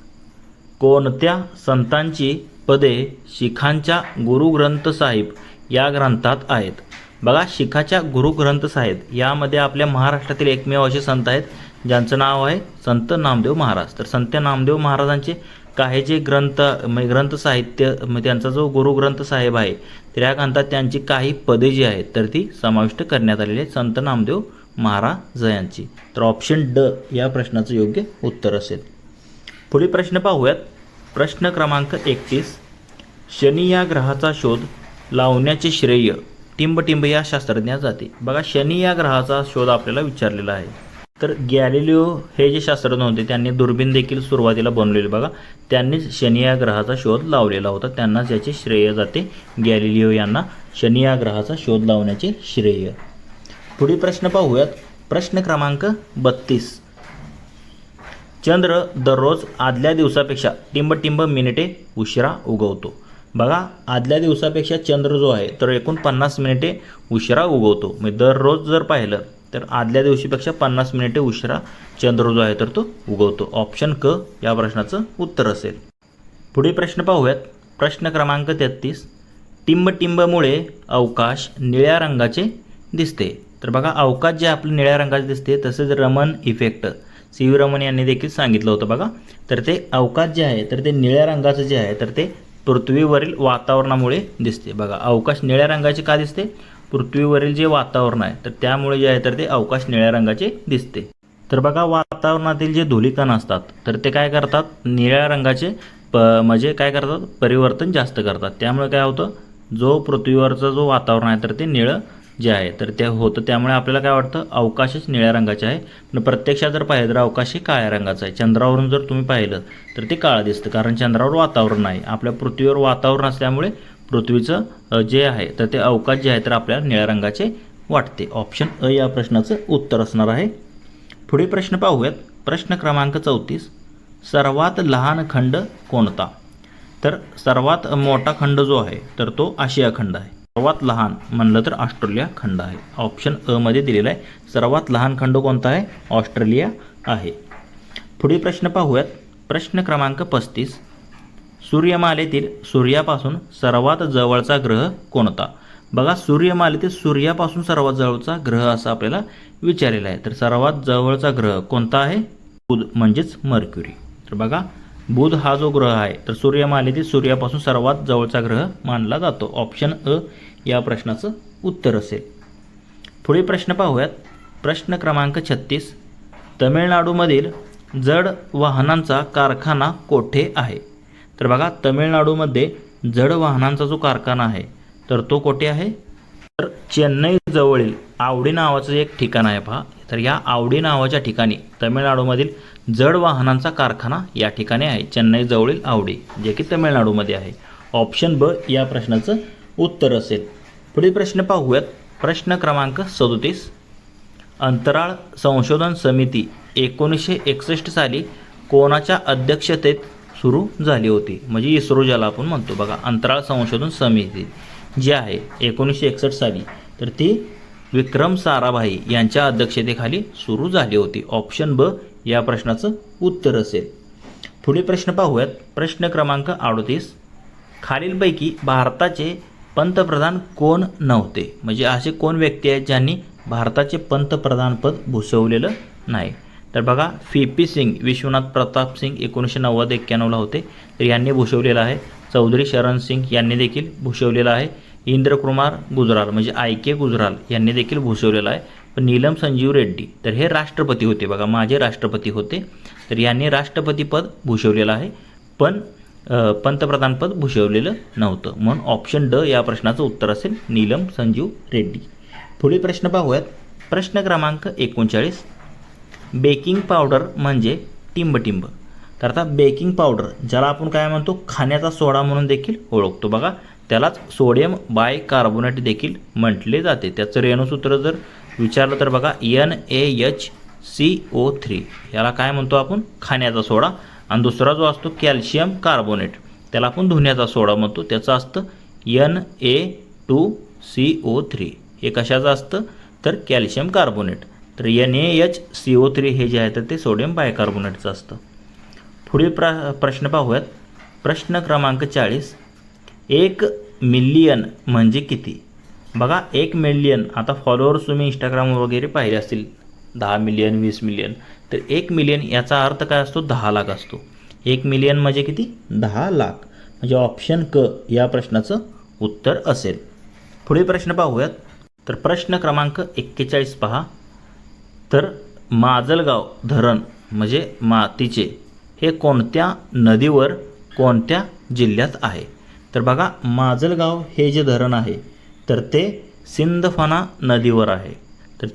कोणत्या संतांची पदे शिखांच्या गुरु ग्रंथ साहिब या ग्रंथात आहेत? बघा शिखाच्या गुरु ग्रंथ साहिब यामध्ये आपल्या महाराष्ट्रातील एकमेव असे संत आहेत ज्यांचं नाव आहे संत नामदेव महाराज. तर संत नामदेव महाराजांचे काही जे ग्रंथ साहित्य त्यांचा जो गुरु ग्रंथ साहेब आहे तर या ग्रंथात त्यांची काही पदे जी आहेत तर ती समाविष्ट करण्यात आलेली आहेत संत नामदेव महाराज यांची. तर ऑप्शन ड या प्रश्नाचं योग्य उत्तर असेल. पुढील प्रश्न पाहूयात. प्रश्न क्रमांक 31. शनी या ग्रहाचा शोध लावण्याचे श्रेय टिंबटिंब या शास्त्रज्ञास जाते. बघा शनी या ग्रहाचा शोध आपल्याला विचारलेला आहे. तर गॅलिलिओ हे जे शास्त्रज्ञ होते त्यांनी दुर्बीण देखील सुरुवातीला बनवलेली. बघा त्यांनीच शनी या ग्रहाचा शोध लावलेला होता, त्यांनाच याचे श्रेय जाते. गॅलिलिओ यांना शनी या ग्रहाचा शोध लावण्याचे श्रेय. पुढील प्रश्न पाहूयात. प्रश्न क्रमांक 32. चंद्र दररोज आदल्या दिवसापेक्षा टिंबटिंब मिनिटे उशिरा उगवतो. बघा आदल्या दिवसापेक्षा चंद्र जो आहे तर एकूण 50 मिनिटे उशिरा उगवतो. म्हणजे दररोज जर पाहिलं तर आदल्या दिवशीपेक्षा 50 मिनिटे उशिरा चंद्र जो आहे तर तो उगवतो. ऑप्शन क या प्रश्नाचं उत्तर असेल. पुढील प्रश्न पाहूयात. प्रश्न क्रमांक 33. टिंबटिंबमुळे अवकाश निळ्या रंगाचे दिसते. तर बघा अवकाश जे आपले निळ्या रंगाचे दिसते तसेच Raman effect C V Raman यांनी देखील सांगितलं होतं बघा. तर ते अवकाश जे आहे तर ते निळ्या रंगाचं जे आहे तर ते पृथ्वीवरील वातावरणामुळे दिसते. बघा अवकाश निळ्या रंगाचे का दिसते? पृथ्वीवरील जे वातावरण आहे तर त्यामुळे जे आहे तर ते अवकाश निळ्या रंगाचे दिसते. तर बघा वातावरणातील जे धूलिकण असतात तर ते काय करतात? निळ्या रंगाचे म्हणजे काय करतात? परिवर्तन जास्त करतात. त्यामुळे काय होतं? जो पृथ्वीवरचं जो वातावरण आहे तर ते निळं जे आहे तर ते होतं. त्यामुळे आपल्याला काय वाटतं? अवकाशच निळ्या रंगाचे आहे. पण प्रत्यक्षात जर पाहिलं तर अवकाश हे काळ्या रंगाचं आहे. चंद्रावरून जर तुम्ही पाहिलं तर ते काळं दिसतं, कारण चंद्रावर वातावरण नाही. आपल्या पृथ्वीवर वातावरण असल्यामुळे पृथ्वीचं जे आहे तर ते अवकाश जे आहे तर आपल्याला निळ्या रंगाचे वाटते. ऑप्शन अ या प्रश्नाचं उत्तर असणार आहे. पुढील प्रश्न पाहूयात. प्रश्न क्रमांक 34. सर्वात लहान खंड कोणता? तर सर्वात मोठा खंड जो आहे तर तो आशिया खंड आहे. सर्वात लहान म्हणलं तर ऑस्ट्रेलिया खंड आहे. ऑप्शन अ मध्ये दिलेला आहे. सर्वात लहान खंड कोणता आहे? ऑस्ट्रेलिया आहे. पुढील प्रश्न पाहूयात. प्रश्न क्रमांक 35. सूर्यमालेतील सूर्यापासून सर्वात जवळचा ग्रह कोणता? बघा सूर्यमालेतील सूर्यापासून सर्वात जवळचा ग्रह असा आपल्याला विचारलेला आहे. तर सर्वात जवळचा ग्रह कोणता आहे? बुध म्हणजेच मर्क्युरी. तर बघा बुध हा जो ग्रह आहे तर सूर्यमालेतील सूर्यापासून सर्वात जवळचा ग्रह मानला जातो. ऑप्शन अ या प्रश्नाचं उत्तर असेल. पुढील प्रश्न पाहूयात. प्रश्न क्रमांक 36. तमिळनाडूमधील जड वाहनांचा कारखाना कोठे आहे? तर बघा तमिळनाडूमध्ये जड वाहनांचा जो कारखाना आहे तर तो कोठे आहे? तर चेन्नई जवळील आवडी नावाचं एक ठिकाण आहे पहा. तर या आवडी नावाच्या ठिकाणी तमिळनाडूमधील जड वाहनांचा कारखाना या ठिकाणी आहे. चेन्नई जवळील आवडी जे की तमिळनाडूमध्ये आहे. ऑप्शन ब या प्रश्नाचं उत्तर असेल. पुढील प्रश्न पाहूयात. प्रश्न क्रमांक 37. अंतराळ संशोधन समिती 1961 साली कोणाच्या अध्यक्षतेत सुरू झाली होती? म्हणजे इस्रो ज्याला आपण म्हणतो बघा. अंतराळ संशोधन समिती जी आहे 1961 साली तर ती विक्रम साराभाई यांच्या अध्यक्षतेखाली सुरू झाली होती. ऑप्शन ब या प्रश्नाचं उत्तर असेल. पुढील प्रश्न पाहूयात. प्रश्न क्रमांक 38. खालीलपैकी भारताचे पंतप्रधान कोण नव्हते? म्हणजे असे कोण व्यक्ती आहेत ज्यांनी भारताचे पंतप्रधानपद भूषवलेलं नाही? तर बघा पी सिंग, विश्वनाथ प्रताप सिंग 1990-91ला होते तर यांनी भूषवलेलं आहे. चौधरी शरण सिंग यांनी देखील भूषवलेलं आहे. इंद्रकुमार गुजराल म्हणजे IK गुजराल यांनी देखील भूषवलेलं आहे. पण नीलम संजीव रेड्डी तर हे राष्ट्रपती होते बघा, माझे राष्ट्रपती होते तर यांनी राष्ट्रपतीपद भूषवलेलं आहे पण पंतप्रधानपद भूषवलेलं नव्हतं. म्हणून ऑप्शन ड या प्रश्नाचं उत्तर असेल नीलम संजीव रेड्डी. पुढील प्रश्न पाहूयात. प्रश्न क्रमांक 39. बेकिंग पावडर म्हणजे टिंबटिंब. तर आता बेकिंग पावडर ज्याला आपण काय म्हणतो? खाण्याचा सोडा म्हणून देखील ओळखतो बघा. त्यालाच सोडियम बायकार्बोनेट देखील म्हटले जाते. त्याचं रेणूसूत्र जर विचारलं तर बघा NaHCO3 याला काय म्हणतो आपण? खाण्याचा सोडा. आणि दुसरा जो असतो कॅल्शियम कार्बोनेट त्याला आपण धुण्याचा सोडा म्हणतो. त्याचं असतं Na2CO3. हे कशाचं असतं? तर कॅल्शियम कार्बोनेट. तर NaHCO3 हे जे आहे तर ते सोडियम बायकार्बोनेटचं असतं. पुढील प्रश्न पाहूयात. प्रश्न क्रमांक 40. 1 मिलियन म्हणजे किती? बघा 1 मिलियन आता फॉलोअर्स तुम्ही इंस्टाग्राम वगैरे पाहिले असतील 10 मिलियन 20 मिलियन. तर 1 मिलियन याचा अर्थ काय असतो? 10 लाख असतो. 1 मिलियन म्हणजे किती? 10 लाख. म्हणजे ऑप्शन क या प्रश्नाचं उत्तर असेल. पुढील प्रश्न पाहूयात. तर प्रश्न क्रमांक 41 पहा. तर माजलगाव धरण म्हणजे मातीचे हे कोणत्या नदीवर कोणत्या जिल्ह्यात आहे? तर बघा माजलगाव हे जे धरण आहे तर ते सिंदफणा नदीवर आहे. तर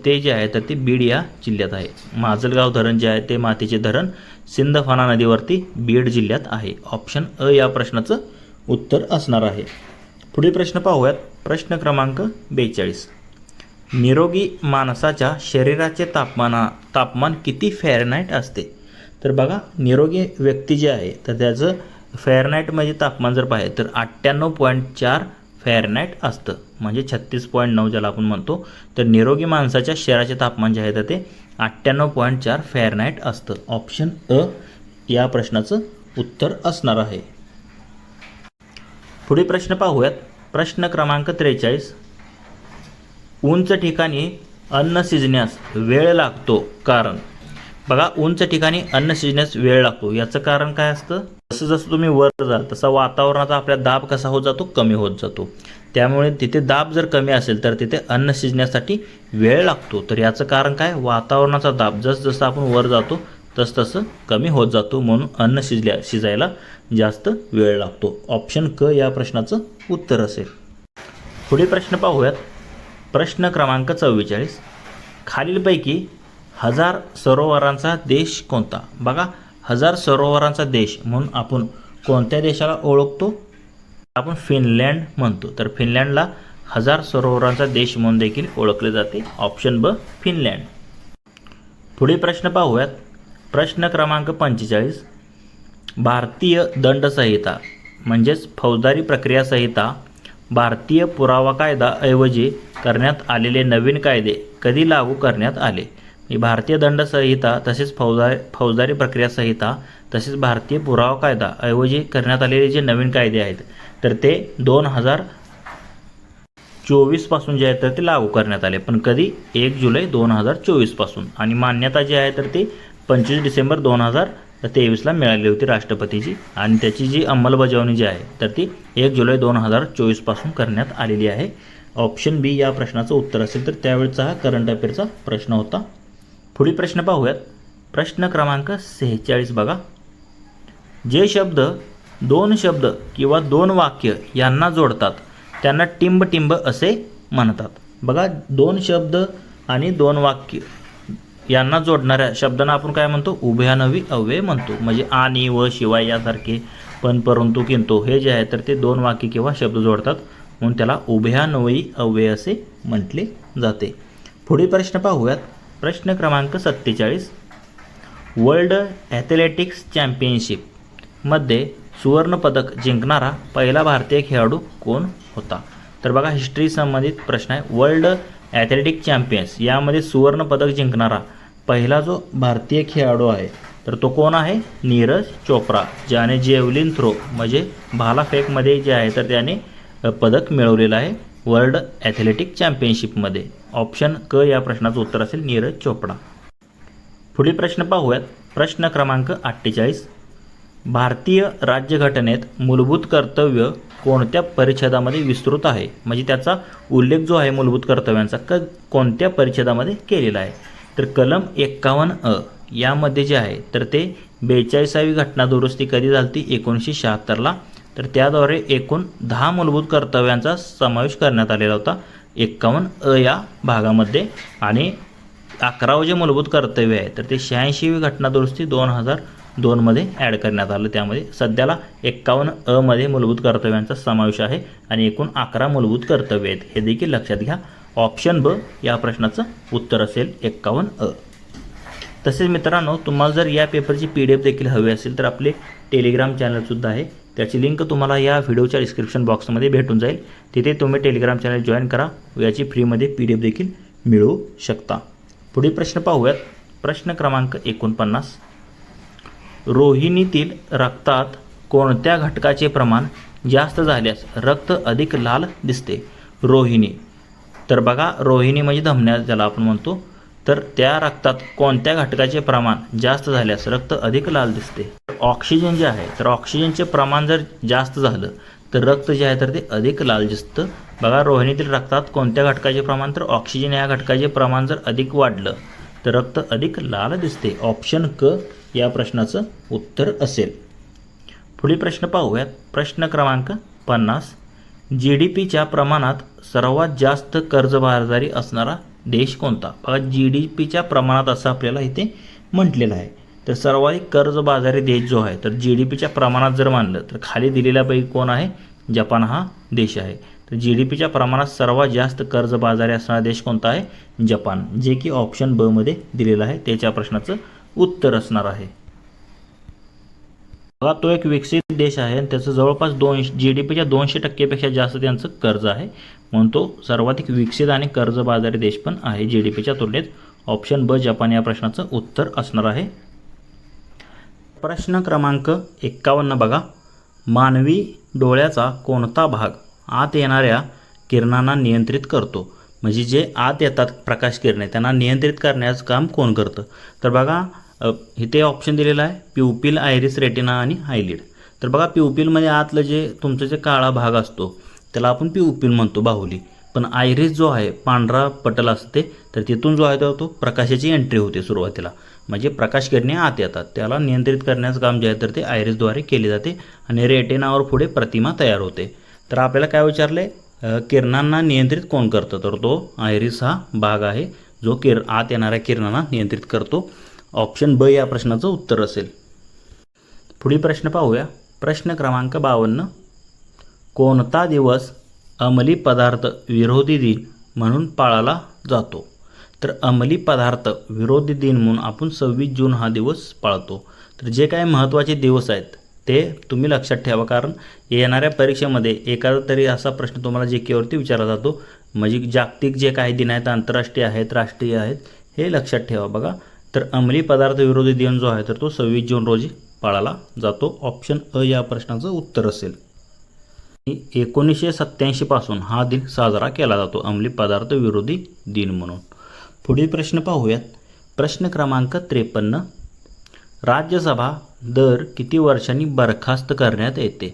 ते जे आहे तर ते बीड या जिल्ह्यात आहे. माजलगाव धरण जे आहे ते मातीचे धरण सिंदफणा नदीवरती बीड जिल्ह्यात आहे. ऑप्शन अ या प्रश्नाचं उत्तर असणार आहे. पुढील प्रश्न पाहूयात. प्रश्न क्रमांक 42. निरोगी माणसाच्या शरीराचे तापमान किती फॅरनहाईट असते? तर बघा निरोगी व्यक्ती जे आहे तर त्याचं फॅरनहाईटमध्ये तापमान जर पाहिजे तर 98.4 फॅरनहाईट असतं. म्हणजे 36.9 ज्याला आपण म्हणतो. तर निरोगी माणसाच्या शरीराचे तापमान जे आहे तर ते 98.4 फॅरनहाईट असतं. ऑप्शन अ या प्रश्नाचं उत्तर असणार आहे. पुढील प्रश्न पाहूयात. प्रश्न क्रमांक 43. उंच ठिकाणी अन्न शिजण्यास वेळ लागतो कारण? बघा उंच ठिकाणी अन्न शिजण्यास वेळ लागतो, याचं कारण काय असतं? जसं जसं तुम्ही वर जाल तसा वातावरणाचा आपल्या दाब कसा होत जातो? कमी होत जातो. त्यामुळे तिथे दाब जर कमी असेल तर तिथे अन्न शिजण्यासाठी वेळ लागतो. तर याचं कारण काय? वातावरणाचा दाब जसं आपण वर जातो तसं कमी होत जातो, म्हणून अन्न शिजायला जास्त वेळ लागतो. ऑप्शन क या प्रश्नाचं उत्तर असेल. पुढील प्रश्न पाहूयात. प्रश्न क्रमांक 44. खालीलपैकी 1000 सरोवरांचा देश कोणता? बघा 1000 सरोवरांचा देश म्हणून आपण कोणत्या देशाला ओळखतो? आपण फिनलँड म्हणतो. तर फिनलँडला 1000 सरोवरांचा देश म्हणून देखील ओळखले जाते. ऑप्शन ब फिनलँड. पुढील प्रश्न पाहूयात. प्रश्न क्रमांक 45. भारतीय दंडसंहिता म्हणजेच फौजदारी प्रक्रिया संहिता, भारतीय पुरावा कायदा ऐवजी करण्यात आलेले नवीन कायदे कधी लागू करण्यात आले? भारतीय दंड संहिता तसेच फौजदारी प्रक्रिया संहिता तसेच भारतीय पुरावा कायदा ऐवजी करण्यात आलेले जे नवीन कायदे आहेत तर ते 2024 पासून जे आहे तर ते लागू करण्यात आले. पण कधी? 1 जुलै 2024 पासून. आणि मान्यता जी आहे तर ती 25 डिसेंबर 2023ला मिळाली होती राष्ट्रपतीची. आणि त्याची जी अंमलबजावणी जी आहे तर ती 1 जुलै 2024 पासून करण्यात आलेली आहे. ऑप्शन बी या प्रश्नाचं उत्तर असेल. तर त्यावेळेचा हा करंट अफेअरचा प्रश्न होता. पुढील प्रश्न पाहूयात. प्रश्न क्रमांक 46. बघा जे शब्द 2 शब्द किंवा 2 वाक्य यांना जोडतात त्यांना टिंब असे म्हणतात. बघा 2 शब्द आणि 2 वाक्य यांना जोडणाऱ्या शब्दांना आपण काय म्हणतो? उभयान्वयी अव्यय म्हणतो. म्हणजे आणि व शिवाय यासारखे पण परंतु किंतु हे जे आहे तर ते 2 वाक्य किंवा शब्द जोडतात म्हणून त्याला उभयान्वयी अव्यय असे म्हटले जाते. पुढील प्रश्न पाहूयात. प्रश्न क्रमांक 47. वर्ल्ड ॲथलेटिक्स चॅम्पियनशिपमध्ये सुवर्णपदक जिंकणारा पहिला भारतीय खेळाडू कोण होता? तर बघा हिस्ट्री संबंधित प्रश्न आहे. वर्ल्ड ॲथलेटिक चॅम्पियन्स यामध्ये सुवर्णपदक जिंकणारा पहिला जो भारतीय खेळाडू आहे तर तो कोण आहे? नीरज चोप्रा, ज्याने जेवलिन थ्रो म्हणजे भालाफेकमध्ये जे आहे तर त्याने पदक मिळवलेलं आहे वर्ल्ड ॲथलेटिक चॅम्पियनशिपमध्ये. ऑप्शन क या प्रश्नाचं उत्तर असेल नीरज चोपडा. पुढील प्रश्न पाहूयात. प्रश्न क्रमांक 48. भारतीय राज्यघटनेत मूलभूत कर्तव्य कोणत्या परिच्छेदामध्ये विस्तृत आहे? म्हणजे त्याचा उल्लेख जो आहे मूलभूत कर्तव्यांचा कोणत्या परिच्छेदामध्ये केलेला आहे? तर कलम 51 यामध्ये जे आहे तर ते 42वी घटना दुरुस्ती कधी झाली? 1976ला. तर त्याद्वारे एकूण 10 मूलभूत कर्तव्यांचा समावेश करण्यात आलेला होता 51 या भागामध्ये. आणि 11वं जे मूलभूत कर्तव्य आहे तर ते 86वी घटना दुरुस्ती 2002मध्ये ॲड करण्यात आलं. त्यामध्ये सध्याला 51 मध्ये मूलभूत कर्तव्यांचा समावेश आहे आणि एकूण 11 मूलभूत कर्तव्य आहेत, हे देखील लक्षात घ्या. ऑप्शन ब या प्रश्नाचं उत्तर असेल 51. तसेच मित्रांनो तुम्हाला जर या पेपरची PDF देखील हवी असेल तर आपले टेलिग्राम चॅनलसुद्धा आहे. त्याची लिंक तुम्हाला या व्हिडिओच्या डिस्क्रिप्शन बॉक्समध्ये भेटून जाईल. तिथे तुम्ही टेलिग्राम चॅनल जॉईन करा. याची फ्रीमध्ये PDF देखील मिळवू शकता. पुढील प्रश्न पाहूयात. प्रश्न क्रमांक 49. रोहिणीतील रक्तात कोणत्या घटकाचे प्रमाण जास्त झाल्यास रक्त अधिक लाल दिसते? रोहिणी. तर बघा रोहिणी म्हणजे धमन्या ज्याला आपण म्हणतो. तर त्या रक्तात कोणत्या घटकाचे प्रमाण जास्त झाल्यास रक्त अधिक लाल दिसते? ऑक्सिजन जे आहे तर ऑक्सिजनचे प्रमाण जर जास्त झालं तर रक्त जे आहे तर ते अधिक लाल दिसतं. बघा रोहिणीतील रक्तात कोणत्या घटकाचे प्रमाण? तर ऑक्सिजन या घटकाचे प्रमाण जर अधिक वाढलं तर रक्त अधिक लाल दिसते. ऑप्शन क या प्रश्नाचं उत्तर असेल. पुढील प्रश्न पाहूयात. प्रश्न क्रमांक 50. GDPच्या प्रमाणात सर्वात जास्त कर्जबाजारी असणारा देश कोणता? बघा GDPच्या प्रमाणात असं आपल्याला इथे म्हटलेलं आहे. तर सर्वाधिक कर्जबाजारी देश जो आहे तर GDPच्या प्रमाणात जर मानलं तर खाली दिलेल्यापैकी कोण आहे? जपान हा देश आहे. तर GDPच्या प्रमाणात सर्वात जास्त कर्जबाजारी असणारा देश कोणता आहे? जपान, जे की ऑप्शन ब मध्ये दिलेलं आहे. त्याच्या प्रश्नाचं उत्तर असणार आहे. बघा तो एक विकसित देश आहे आणि त्याचं जवळपास GDPच्या 200% जास्त त्यांचं कर्ज आहे, म्हणून तो सर्वाधिक विकसित आणि कर्जबाजारी देश पण आहे GDPच्या तुलनेत. ऑप्शन ब जपान या प्रश्नाचं उत्तर असणार आहे. प्रश्न क्रमांक 51. बघा मानवी डोळ्याचा कोणता भाग आत येणाऱ्या किरणांना नियंत्रित करतो? म्हणजे जे आत येतात प्रकाश किरणे त्यांना नियंत्रित करण्याचं काम कोण करतं? तर बघा इथे ऑप्शन दिलेला आहे प्युपिल, आयरिस, रेटिना आणि आयलिड. तर बघा प्युपिलमध्ये आतलं जे तुमचं जे काळा भाग असतो त्याला आपण प्युपिल म्हणतो, बाहुली. पण आयरिस जो आहे पांढरा पटल असते, तर तिथून जो आहे तो प्रकाशाची एंट्री होते सुरुवातीला, म्हणजे प्रकाश किरणे आत येतात. त्याला नियंत्रित करण्याचं काम जे आहे तर ते आयरिसद्वारे केले जाते आणि रेटिनावर पुढे प्रतिमा तयार होते. तर आपल्याला काय विचारले, किरणांना नियंत्रित कोण करतं, तर तो आयरिस हा भाग आहे जो आत येणाऱ्या किरणांना नियंत्रित करतो. ऑप्शन ब या प्रश्नाचं उत्तर असेल. पुढील प्रश्न पाहूया. प्रश्न क्रमांक 52. कोणता दिवस अंमली पदार्थ विरोधी दिन म्हणून पाळला जातो? तर अंमली पदार्थ विरोधी दिन म्हणून आपण 26 जून हा दिवस पाळतो. तर जे काही महत्त्वाचे दिवस आहेत ते तुम्ही लक्षात ठेवा, कारण येणाऱ्या परीक्षेमध्ये एखादा तरी असा प्रश्न तुम्हाला जे केवरती विचारला जातो, म्हणजे जागतिक जे काही दिन आहेत, आंतरराष्ट्रीय आहेत, राष्ट्रीय आहेत, हे लक्षात ठेवा. बघा, तर अंमली पदार्थ विरोधी दिन जो आहे तर तो 26 जून रोजी पाळला जातो. ऑप्शन अ या प्रश्नाचं उत्तर असेल. 1987 पासून हा दिन साजरा केला जातो, अंमली पदार्थ विरोधी दिन म्हणून. पुढील प्रश्न पाहूयात. प्रश्न क्रमांक 53. राज्यसभा दर किती वर्षांनी बरखास्त करण्यात येते?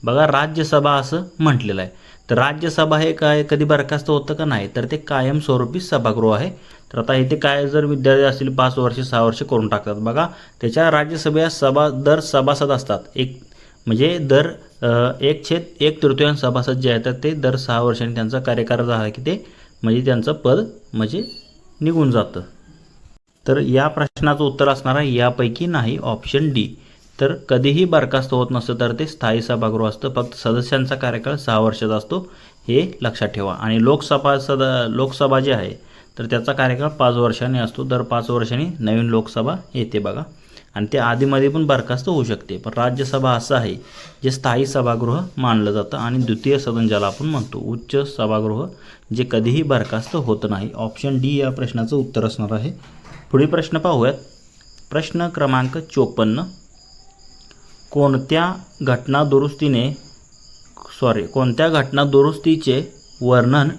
बघा, राज्यसभा असं म्हटलेलं आहे. तर राज्यसभा हे काय कधी बरखास्त होतं का नाही, तर ते कायमस्वरूपी सभागृह आहे. तर आता इथे काय जर विद्यार्थी असतील 5 वर्ष 6 वर्ष करून टाकतात. बघा, त्याच्या राज्यसभेत दर सभासद असतात, एक म्हणजे दर 1/1 सभासद जे आहेत ते दर 6 वर्षांनी त्यांचा कार्यकाळ झाला की ते म्हणजे त्यांचं पद म्हणजे निघून जातं. तर या प्रश्नाचं उत्तर असणार आहे यापैकी नाही, ऑप्शन डी. तर कधीही बरखास्त होत नसतं, तर ते स्थायी सभागृह असतं. फक्त सदस्यांचा कार्यकाळ 6 वर्षाचा असतो, हे लक्षात ठेवा. आणि लोकसभा जे आहे तर त्याचा कार्यकाळ 5 वर्षांनी असतो. दर 5 वर्षांनी नवीन लोकसभा येते बघा, आणि ते आधीमध्ये पण बरखास्त होऊ शकते. पण राज्यसभा असं आहे जे स्थायी सभागृह मानलं जातं आणि द्वितीय सदन ज्याला आपण म्हणतो, उच्च सभागृह, जे कधीही बरखास्त होत नाही. ऑप्शन डी या प्रश्नाचं उत्तर असणार आहे. पुढील प्रश्न पाहूयात. प्रश्न क्रमांक 54. कोणत्या घटना दुरुस्तीचे वर्णन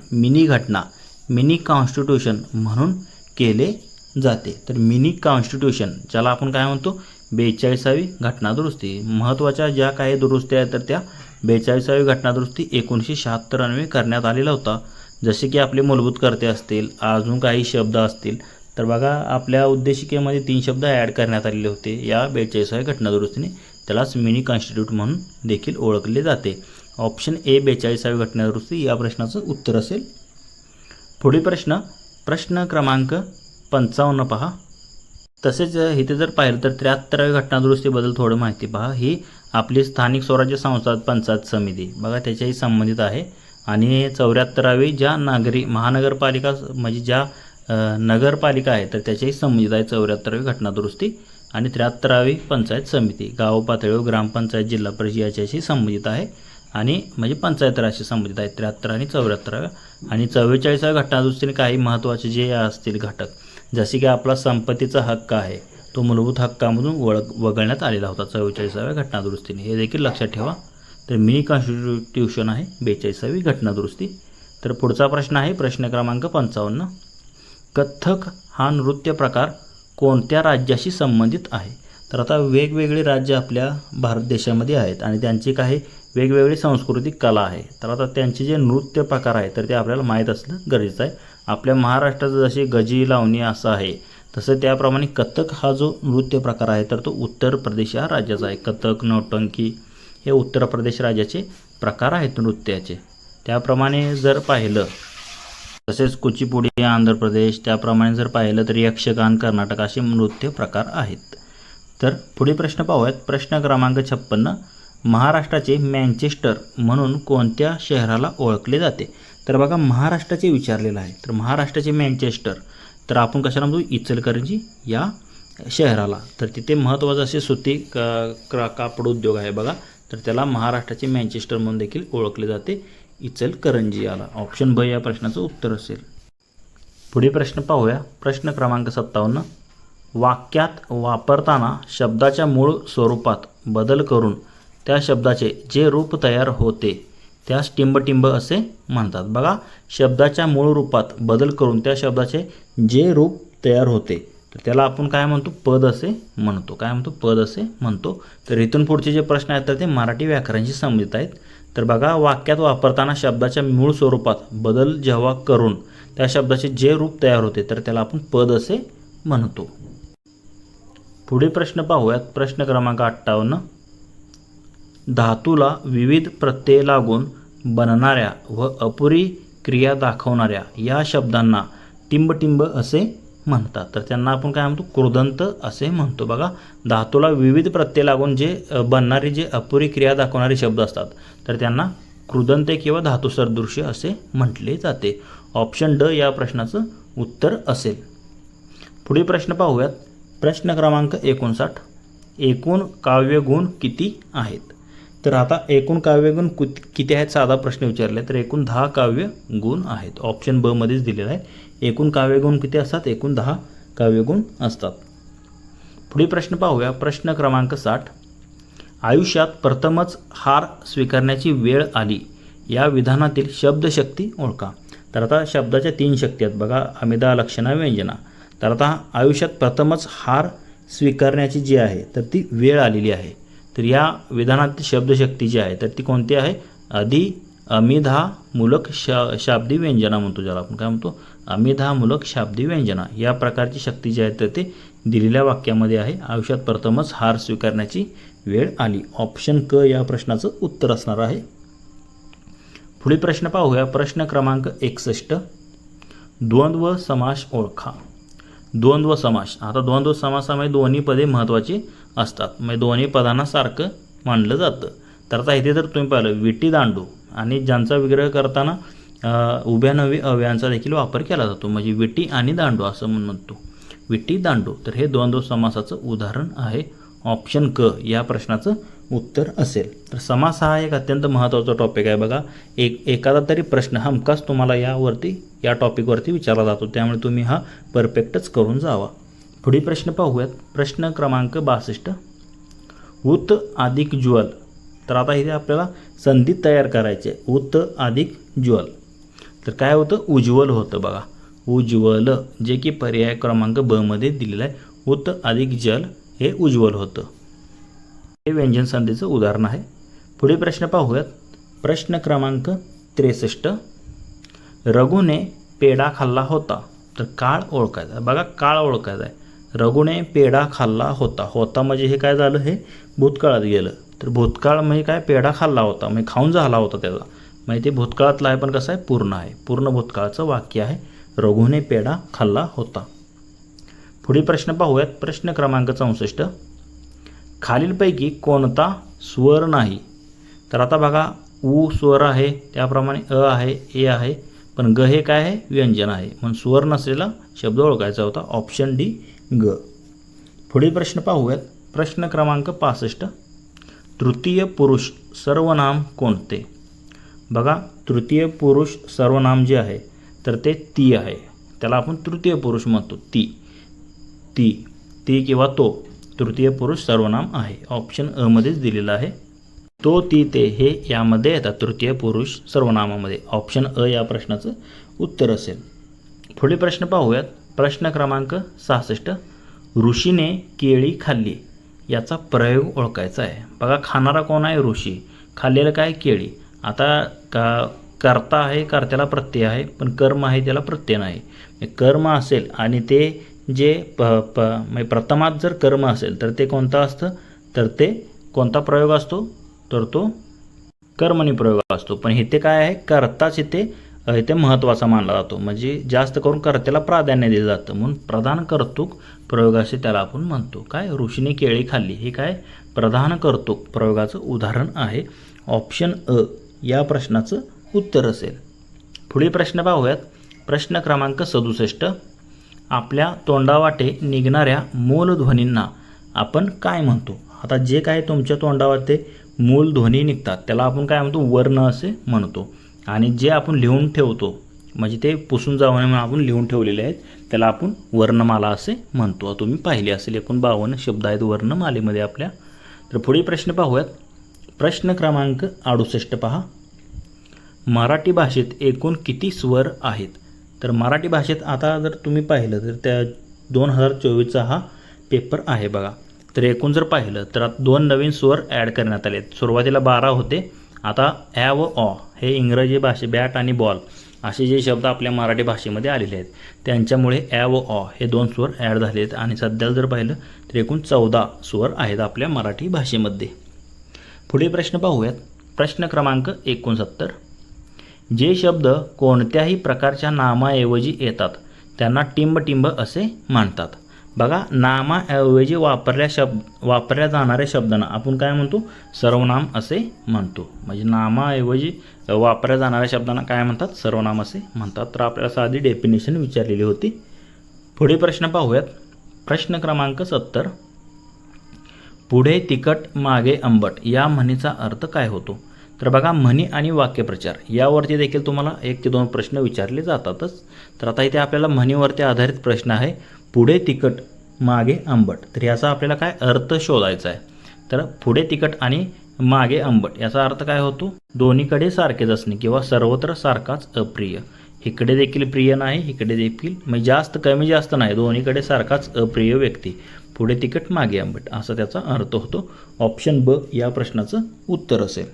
मिनी कॉन्स्टिट्यूशन म्हणून केले जाते? तर मिनी कॉन्स्टिट्यूशन ज्याला आपण काय म्हणतो, 42वी घटनादुरुस्ती. महत्त्वाच्या ज्या काही दुरुस्त्या आहेत तर त्या 42वी घटनादुरुस्ती 1976 अन्वये करण्यात आलेला होता. जसे की आपले मूलभूत कर्ते असतील, अजून काही शब्द असतील, तर बघा आपल्या उद्देशिकेमध्ये 3 शब्द ॲड करण्यात आलेले होते या 42व्या घटनादुरुस्तीने. त्यालाच मिनी कॉन्स्टिट्यूट म्हणून देखील ओळखले जाते. ऑप्शन ए 42वी घटनादुरुस्ती या प्रश्नाचं उत्तर असेल. पुढील प्रश्न क्रमांक 55 पहा. तसेच इथे जर पाहिलं तर 73व्या घटनादुरुस्तीबद्दल थोडं माहिती पहा. ही आपली स्थानिक स्वराज्य संस्था पंचायत समिती बघा त्याच्याही संबंधित आहे. आणि 74वी ज्या महानगरपालिका म्हणजे ज्या नगरपालिका आहे तर त्याच्याही संबंधित आहे 74वी घटनादुरुस्ती. आणि 73वी पंचायत समिती गाव पातळीवर ग्रामपंचायत, जिल्हा परिषद याच्याशी संबंधित आहे आणि म्हणजे पंचायत राजशी संबंधित आहे 73 आणि 74व्या. आणि 44व्या घटनादुरुस्तीने काही महत्त्वाचे जे असतील घटक, जसे की आपला संपत्तीचा हक्क आहे तो मूलभूत हक्कामधून वगळण्यात आलेला होता 44व्या घटनादुरुस्तीने, हे देखील लक्षात ठेवा. तर मिनी कॉन्स्टिट्यूशन आहे 42वी घटनादुरुस्ती. तर पुढचा प्रश्न आहे प्रश्न क्रमांक 55. कथ्थक हा नृत्य प्रकार कोणत्या राज्याशी संबंधित आहे? तर आता वेगवेगळे राज्य आपल्या भारत देशामध्ये आहेत आणि त्यांची काही वेगवेगळी सांस्कृतिक कला आहे. तर आता त्यांचे जे नृत्य प्रकार आहे तर ते आपल्याला माहीत असणं गरजेचं आहे. आपल्या महाराष्ट्राचं जसे गजी लावणी असं आहे तसं त्याप्रमाणे कथ्थक हा जो नृत्य प्रकार आहे तर तो उत्तर प्रदेश या राज्याचा आहे. कथ्थक, नौटंकी हे उत्तर प्रदेश राज्याचे प्रकार आहेत नृत्याचे. त्याप्रमाणे जर पाहिलं तसेच कुचिपुडी आंध्र प्रदेश, त्याप्रमाणे जर पाहिलं तर यक्षगान कर्नाटक असे नृत्य प्रकार आहेत. तर पुढील प्रश्न पाहूयात. प्रश्न क्रमांक 56. महाराष्ट्राचे मँचेस्टर म्हणून कोणत्या शहराला ओळखले जाते? तर बघा महाराष्ट्राचे विचारलेलं आहे. तर महाराष्ट्राचे मँचेस्टर तर आपण कशाला म्हणतो, इचलकरंजी या शहराला. तर तिथे महत्त्वाचं असे सुती कापड उद्योग आहे बघा, तर त्याला महाराष्ट्राचे मँचेस्टर म्हणून देखील ओळखले जाते, इचलकरंजी याला. ऑप्शन ब या प्रश्नाचं उत्तर असेल. पुढील प्रश्न पाहूया. प्रश्न क्रमांक 57. वाक्यात वापरताना शब्दाच्या मूळ स्वरूपात बदल करून त्या शब्दाचे जे रूप तयार होते त्यास टिंबटिंब असे म्हणतात. बघा, शब्दाच्या मूळ रूपात बदल करून त्या शब्दाचे जे रूप तयार होते तर त्याला आपण काय म्हणतो, पद असे म्हणतो. काय म्हणतो, पद असे म्हणतो. तर इथून पुढचे जे प्रश्न आहेत तर ते मराठी व्याकरणाशी संबंधित आहेत. तर बघा, वाक्यात वापरताना शब्दाच्या मूळ स्वरूपात बदल जेव्हा करून त्या शब्दाचे जे रूप तयार होते तर त्याला आपण पद असे म्हणतो. पुढे प्रश्न पाहूयात. प्रश्न क्रमांक 58. धातूला विविध प्रत्यय लागून बनणाऱ्या व अपुरी क्रिया दाखवणाऱ्या या शब्दांना टिंब असे म्हणतात. तर त्यांना आपण काय म्हणतो, कृदंत असे म्हणतो. बघा, धातूला विविध प्रत्यय लागून जे बनणारे जे अपुरी क्रिया दाखवणारे शब्द असतात तर त्यांना कृदंते किंवा धातू सदृश्य असे म्हटले जाते. ऑप्शन ड या प्रश्नाचं उत्तर असेल. पुढील प्रश्न पाहूयात. प्रश्न क्रमांक 59. एकूण काव्यगुण किती आहेत? तर आता एकूण काव्यगुण किती आहेत साधा प्रश्न विचारले तर एकूण 10 काव्यगुण आहेत. ऑप्शन ब मध्येच दिलेला आहे. एकूण काव्यगुण किती असतात? एकूण 10 काव्यगुण असतात. पुढील प्रश्न पाहूया. प्रश्न क्रमांक 60. आयुष्यात प्रथमच हार स्वीकारण्याची वेळ आली या विधानातील शब्दशक्ती ओळखा. तर आता शब्दाच्या 3 शक्ती आहेत बघा, अमिदा, लक्षणा, व्यंजना. तर आता आयुष्यात प्रथमच हार स्वीकारण्याची जी आहे तर ती वेळ आलेली आहे. तर या विधानातील शब्दशक्ती जी आहे तर ती कोणती आहे? अमिधा मूलक शाब्दी व्यंजना म्हणतो, ज्याला आपण काय म्हणतो, अमिधा मूलक शाब्दी व्यंजना. या प्रकारची शक्ती जी आहे तर ते दिलेल्या वाक्यामध्ये आहे. आयुष्यात प्रथमच हार स्वीकारण्याची वेळ आली. ऑप्शन क या प्रश्नाचं उत्तर असणार आहे. पुढील प्रश्न पाहूया. प्रश्न क्रमांक 61. द्वंद्व समास ओळखा. द्वंद्व समास. आता द्वंद्व समासामध्ये दोन्ही पदे महत्त्वाची असतात, म्हणजे दोन्ही पदांना सारखं मानलं जातं. तर आता इथे जर तुम्ही पाहिलं, विटी दांडू आणि ज्यांचा विग्रह करताना उभ्या नवी अव्ययांचा देखील वापर केला जातो, म्हणजे विटी आणि दांडू असं म्हणतो, विटी दांडू. तर हे द्वंद्व समासाचं उदाहरण आहे. ऑप्शन क या प्रश्नाचं उत्तर असेल. तर समास हा एक अत्यंत महत्त्वाचा टॉपिक आहे बघा. एखादा तरी प्रश्न हमखास तुम्हाला या टॉपिकवरती विचारला जातो, त्यामुळे तुम्ही हा परफेक्टच करून जावा. पुढील प्रश्न पाहूयात. प्रश्न क्रमांक 62. उत अधिक ज्वल. तर आता इथे आपल्याला संधी तयार करायचे. उत अधिक ज्वल तर काय होतं? उज्ज्वल होतं बघा, उज्ज्वल, जे की पर्याय क्रमांक ब मध्ये दिलेलं आहे. उत अधिक जल हे उज्ज्वल होतं. हे व्यंजन संधीचं उदाहरण आहे. पुढील प्रश्न पाहूयात. प्रश्न क्रमांक 63. रघुने पेढा खाल्ला होता. तर काळ ओळखायचा बघा, काळ ओळखायचा आहे. रघुने पेढा खाल्ला होता. होता म्हणजे हे काय झालं? हे भूतकाळात गेलं. तर भूतकाळ म्हणजे काय? पेढा खाल्ला होता म्हणजे खाऊन झाला होता त्याचा, म्हणजे ते भूतकाळातलं आहे पण कसं आहे? पूर्ण आहे, पूर्ण भूतकाळाचं वाक्य आहे. रघुने पेढा खाल्ला होता. पुढील प्रश्न पाहूयात. प्रश्न क्रमांक 64. खालीलपैकी कोणता स्वर नाही? तर आता बघा, उ स्वर आहे, त्याप्रमाणे अ आहे, ए आहे, पण ग हे काय आहे? व्यंजन आहे, म्हणून स्वर नसलेला शब्द ओळखायचा होता. ऑप्शन डी ग. पुढील प्रश्न पाहूयात. प्रश्न क्रमांक 65. तृतीय पुरुष सर्वनाम कोणते? बघा, तृतीय पुरुष सर्वनाम जे आहे तर ते ती आहे. त्याला आपण तृतीय पुरुष म्हणतो. ती किंवा तो तृतीय पुरुष सर्वनाम आहे. ऑप्शन अ मध्येच दिलेलं आहे. तो, ती, ते हे यामध्ये येतात तृतीय पुरुष सर्वनामामध्ये. ऑप्शन अ या प्रश्नाचं उत्तर असेल. पुढील प्रश्न पाहूयात. प्रश्न क्रमांक 66. ऋषीने केळी खाल्ली याचा प्रयोग ओळखायचा आहे. बघा, खाणारा कोण आहे? ऋषी. खाल्लेलं काय? केळी. आता कर्ता आहे, कर्त्याला प्रत्यय आहे, पण कर्म आहे त्याला प्रत्यय नाही. कर्म असेल आणि ते जे म्हणजे प्रथमात जर कर्म असेल तर ते कोणतं असतं? तर ते कोणता प्रयोग असतो? तर तो कर्मणी प्रयोग असतो. पण इथे काय आहे? कर्ताच इथे महत्त्वाचा मानला जातो, म्हणजे जास्त करून कर्त्याला प्राधान्य दिलं जातं, म्हणून प्रधान कर्तृक प्रयोग असे त्याला आपण म्हणतो. काय? ऋषीने केळी खाल्ली हे काय? प्रधान कर्तृक प्रयोगाचं उदाहरण आहे. ऑप्शन अ या प्रश्नाचं उत्तर असेल. पुढील प्रश्न पाहूयात. प्रश्न क्रमांक 67. आपल्या तोंडावाटे निघणाऱ्या मूलध्वनींना आपण काय म्हणतो? आता जे काय तुमच्या तोंडावाटे मूलध्वनी निघतात त्याला आपण काय म्हणतो? वर्ण असे म्हणतो. आणि जे आपण लिहून ठेवतो, म्हणजे ते पुसून जाऊ नये म्हणून आपण लिहून ठेवलेले आहेत, त्याला आपण वर्णमाला असे म्हणतो. तुम्ही पाहिले असेल, एकूण 52 शब्द आहेत वर्णमालेमध्ये आपल्या. तर पुढील प्रश्न पाहूयात. प्रश्न क्रमांक 68 पहा. मराठी भाषेत एकूण किती स्वर आहेत? तर मराठी भाषेत आता जर तुम्ही पाहिलं तर त्या 2024चा हा पेपर आहे बघा. तर एकूण जर पाहिलं तर आता 2 नवीन स्वर ॲड करण्यात आले. सुरुवातीला 12 होते, आता ॲ व ऑ हे इंग्रजी बॅट आणि बॉल असे जे शब्द आपल्या मराठी भाषेमध्ये आलेले आहेत त्यांच्यामुळे ॲ व ऑ हे 2 स्वर ॲड झाले आहेत आणि सध्याला जर पाहिलं तर एकूण 14 स्वर आहेत आपल्या मराठी भाषेमध्ये. पुढील प्रश्न पाहूयात. प्रश्न क्रमांक 69. जे शब्द कोणत्याही प्रकारच्या नामाऐवजी येतात त्यांना टिंब असे म्हणतात. बघा, नामाऐवजी वापरल्या जाणाऱ्या शब्दांना आपण काय म्हणतो? सर्वनाम असे म्हणतो. म्हणजे नामाऐवजी वापरल्या जाणाऱ्या शब्दांना काय म्हणतात? सर्वनाम असे म्हणतात. तर आपल्याला साधी डेफिनेशन विचारलेली होती. पुढे प्रश्न पाहूयात. प्रश्न क्रमांक 70. पुढे तिखट मागे आंबट या म्हणीचा अर्थ काय होतो? तर बघा, म्हणी आणि वाक्यप्रचार यावरती देखील तुम्हाला 1 ते 2 प्रश्न विचारले जातातच. तर आता इथे आपल्याला म्हणीवरती आधारित प्रश्न आहे. पुढे तिखट मागे आंबट, तर याचा आपल्याला काय अर्थ शोधायचा आहे. तर पुढे तिखट आणि मागे आंबट याचा अर्थ काय होतो? दोन्हीकडे सारखेच असणे किंवा सर्वत्र सारखाच अप्रिय. इकडे देखील प्रिय नाही, इकडे देखील म्हणजे जास्त कमी जास्त नाही, दोन्हीकडे सारखाच अप्रिय व्यक्ती. पुढे तिखट मागे आंबट असा त्याचा अर्थ होतो. ऑप्शन ब या प्रश्नाचं उत्तर असेल.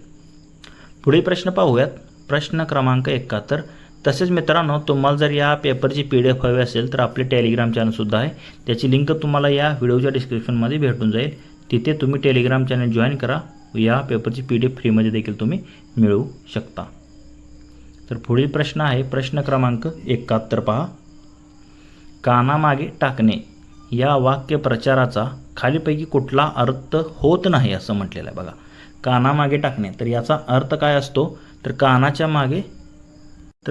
पुढील प्रश्न पाहूयात. प्रश्न क्रमांक 71. तसेच मित्रांनो, तुम्हाला जर या पेपरची PDF हवी असेल तर आपले टेलिग्राम चॅनलसुद्धा आहे. त्याची लिंक तुम्हाला या व्हिडिओच्या डिस्क्रिप्शनमध्ये भेटून जाईल. तिथे तुम्ही टेलिग्राम चॅनल जॉईन करा. या पेपरची PDF फ्रीमध्ये देखील तुम्ही मिळवू शकता. तर पुढील प्रश्न आहे प्रश्न क्रमांक 71. पहा, कानामागे टाकणे या वाक्यप्रचाराचा खालीपैकी कुठला अर्थ होत नाही असं म्हटलेलं आहे. बघा, कानामागे टाकणे, तर याचा अर्थ काय असतो? तर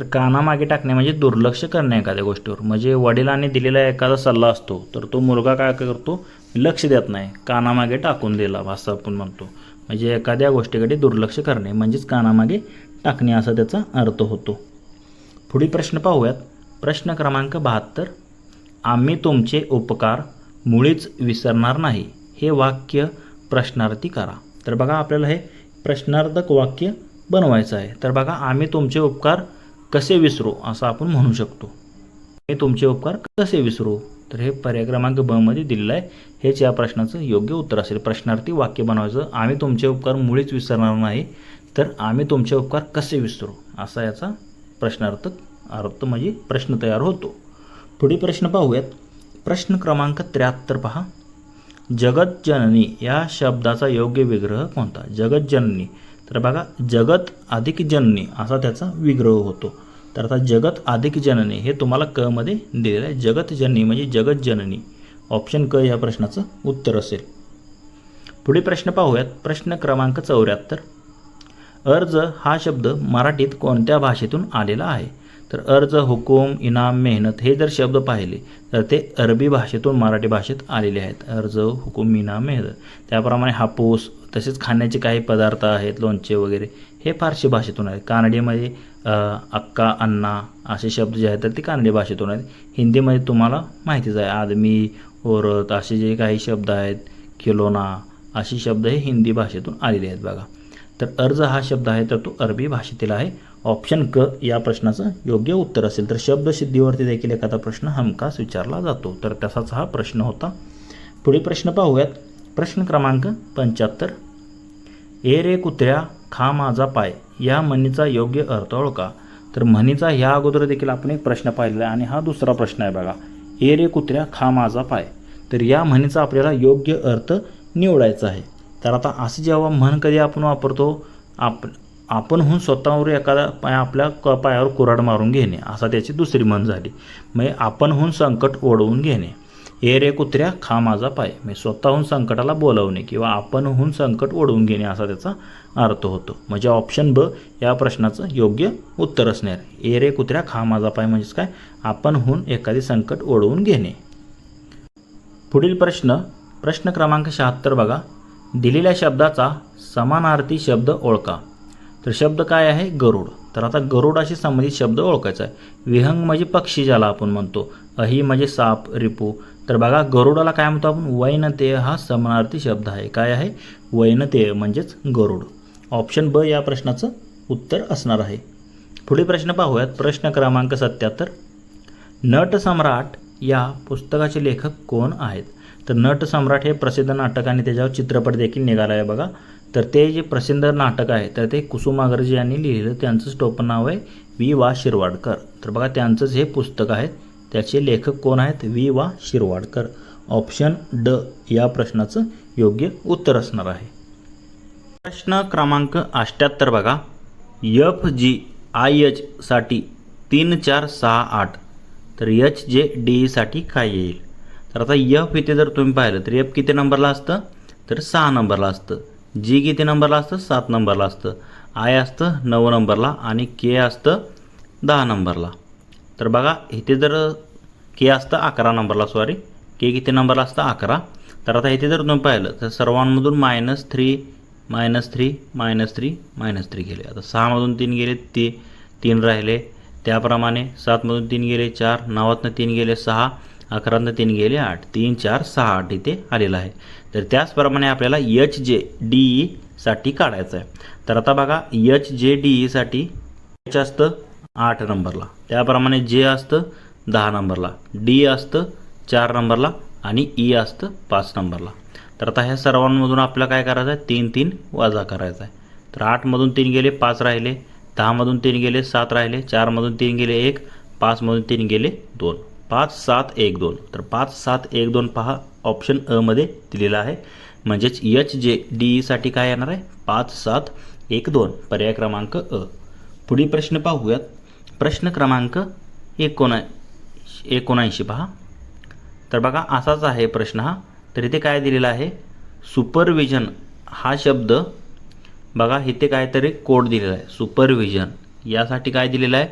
कानामागे टाकणे म्हणजे दुर्लक्ष करणे एखाद्या गोष्टीवर. म्हणजे वडिलांनी दिलेला एखादा सल्ला असतो तर तो मुलगा काय करतो? लक्ष देत नाही, कानामागे टाकून दिला असं आपण म्हणतो. म्हणजे एखाद्या गोष्टीकडे दुर्लक्ष करणे म्हणजेच कानामागे टाकणे असा त्याचा अर्थ होतो. पुढील प्रश्न पाहूयात. प्रश्न क्रमांक 72. आम्ही तुमचे उपकार मुळीच विसरणार नाही हे वाक्य प्रश्नार्थी करा. तर बघा, आपल्याला हे प्रश्नार्थक वाक्य बनवायचं आहे. तर बघा, आम्ही तुमचे उपकार कसे विसरू असं आपण म्हणू शकतो. हे तुमचे उपकार कसे विसरू, तर हे पर्याय क्रमांक ब मध्ये दिलेलं आहे. हेच या प्रश्नाचं योग्य उत्तर असेल. प्रश्नार्थी वाक्य बनवायचं. आम्ही तुमचे उपकार मुळीच विसरणार नाही, तर आम्ही तुमचे उपकार कसे विसरू असा याचा प्रश्नार्थक अर्थ म्हणजे प्रश्न तयार होतो. पुढील प्रश्न पाहूयात. प्रश्न क्रमांक 73. पहा, जगतजननी या शब्दाचा योग्य विग्रह कोणता? जगतजननी, तर बघा, जगत अधिक जननी असा त्याचा विग्रह होतो. तर आता जगत अधिक जननी हे तुम्हाला क मध्ये दिलेलं आहे. जगतजननी म्हणजे जगतजननी. ऑप्शन क या प्रश्नाचं उत्तर असेल. पुढील प्रश्न पाहूयात. प्रश्न क्रमांक 74. अर्ज हा शब्द मराठीत कोणत्या भाषेतून आलेला आहे? तर अर्ज, हुकूम, इनाम, मेहनत हे जर शब्द पाहिले तर ते अरबी भाषेतून मराठी भाषेत आलेले आहेत. अर्ज, हुकूम, इनाम, मेहनत. त्याप्रमाणे हापूस, तसेच खाण्याचे काही पदार्थ आहेत, लोणचे वगैरे, हे फारसी भाषेतून आहेत. कानडीमध्ये अक्का, अन्ना असे शब्द जे आहेत तर ते कानडी भाषेतून आहेत. हिंदीमध्ये तुम्हाला माहितीच आहे, आदमी, औरत असे जे काही शब्द आहेत, खिलोना असे शब्द हे हिंदी भाषेतून आलेले आहेत. बघा, तर अर्ज हा शब्द आहे तर तो अरबी भाषेतील आहे. ऑप्शन क या प्रश्नाचं योग्य उत्तर असेल. तर शब्दसिद्धीवरती देखील एखादा प्रश्न हमखास विचारला जातो, तर तसाच हा प्रश्न होता. पुढील प्रश्न पाहूयात. प्रश्न क्रमांक 75. ए रे कुत्र्या खा माझा पाय या म्हणीचा योग्य अर्थ ओळखा. तर म्हणीचा ह्या अगोदर देखील आपण एक प्रश्न पाहिलेला आहे आणि हा दुसरा प्रश्न आहे. बघा, ए रे कुत्र्या खा माझा पाय, तर या म्हणीचा आपल्याला योग्य अर्थ निवडायचा आहे. तर आता असं जेव्हा म्हण कधी आपण वापरतो, आपणहून स्वतःवर एखादा आपल्या पायावर कुऱ्हाड मारून घेणे असा त्याची दुसरी म्हण झाली. म्हणजे आपणहून संकट ओढवून घेणे. ए रे कुत्र्या खा माझा पाय म्हणजे स्वतःहून संकटाला बोलावणे किंवा आपणहून संकट ओढवून घेणे असा त्याचा अर्थ होतो. म्हणजे ऑप्शन ब या प्रश्नाचं योग्य उत्तर असणार. ए रे कुत्र्या खा माझा पाय म्हणजेच काय? आपणहून एखादी संकट ओढवून घेणे. पुढील प्रश्न क्रमांक 76. बघा, दिलेल्या शब्दाचा समानार्थी शब्द ओळखा. तर शब्द काय आहे? गरुड. तर आता गरुडाशी संबंधित शब्द ओळखायचा आहे. विहंग म्हणजे पक्षी ज्याला आपण म्हणतो. अही म्हणजे साप, रिपू. तर बघा, गरुडाला काय म्हणतो आपण? वैनतेय हा समानार्थी शब्द आहे. काय आहे? वैनतेय म्हणजेच गरुड. ऑप्शन ब या प्रश्नाचं उत्तर असणार आहे. पुढील प्रश्न पाहूयात. प्रश्न क्रमांक 77. नट सम्राट या पुस्तकाचे लेखक कोण आहेत? तर नटसम्राट हे प्रसिद्ध नाटक आणि त्याच्यावर चित्रपट देखील निघाला आहे बघा. तर ते जे प्रसिद्ध नाटक आहे तर ते कुसुमाग्रज यांनी लिहिलेलं, त्यांचंच टोपण नाव आहे वि वा शिरवाडकर. तर बघा त्यांचंच हे पुस्तक आहे. त्याचे लेखक कोण आहेत? वि वा शिरवाडकर. ऑप्शन ड या प्रश्नाचं योग्य उत्तर असणार आहे. प्रश्न क्रमांक 78 बघा. FGIH साठी 3 4 6 8 तर HJDE साठी काय येईल? तर आता F इथे जर तुम्ही पाहिलं तर F किती नंबरला असतं? तर 6 नंबरला असतं. G किती नंबरला असतं? 7 नंबरला असतं. I असतं 9 नंबरला आणि K असतं 10 नंबरला. तर बघा इथे जर K असतं 11 नंबरला, सॉरी K किती नंबरला असतं? 11. तर आता इथे जर तुम्ही पाहिलं तर सर्वांमधून -3 -3 -3 -3 गेले. आता 6मधून 3 गेले, 3 राहिले. त्याप्रमाणे 7मधून 3 गेले 4, 9तनं 3 गेले 6, 11तनं 3 गेले 8, 3 4 6 8 इथे आलेलं आहे. तर त्याचप्रमाणे आपल्याला HJDE साठी काढायचं आहे. तर आता बघा HJDE साठी H असतं 8 नंबरला, त्याप्रमाणे J असतं 10 नंबरला, D असतं 4 नंबरला आणि E असतं 5 नंबरला. तर आता ह्या सर्वांमधून आपल्याला काय करायचं आहे? 3 3 वजा करायचा आहे. तर 8मधून 3 गेले 5 राहिले, 10मधून 3 गेले 7 राहिले, 4मधून 3 गेले 1, 5मधून 3 गेले 2, 5 7 1 2. तर 5 7 1 2 पहा ऑप्शन अ मध्ये दिलेला आहे. म्हणजेच HJDE साठी काय येणार आहे? 5 7 1 2, पर्याय क्रमांक अ. पुढील प्रश्न पाहूयात. प्रश्न क्रमांक 79 पहा. तर बघा असाच आहे प्रश्न हा. तर इथे काय दिलेला आहे? सुपरविजन हा शब्द बघा इथे काहीतरी कोड दिलेला आहे. सुपरविजन यासाठी काय दिलेलं आहे?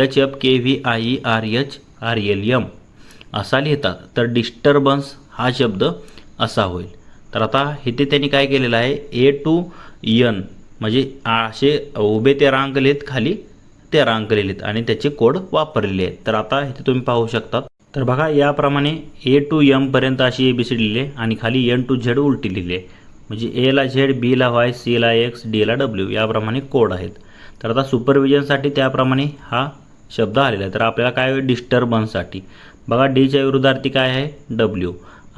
HFKVIERHRLM असा लिहितात. तर डिस्टर्बन्स हा शब्द असा होईल. तर आता इथे त्यांनी काय केलेलं आहे? A to N म्हणजे असे उभे 13 अंक लिहित, खाली 13 अंक लिहिलेत आणि त्याचे कोड वापरलेले आहेत. तर आता इथे तुम्ही पाहू शकता. तर बघा याप्रमाणे A to M पर्यंत अशी ABCD लिहिले आणि खाली N to Z उलटी लिहिले. म्हणजे A ला Z, B ला Y, C ला X, D ला W याप्रमाणे कोड आहेत. तर आता सुपरविजनसाठी त्याप्रमाणे हा शब्द आलेला आहे. तर आपल्याला काय? डिस्टर्बन्ससाठी बघा Dच्या विरुद्धार्थी काय आहे? W.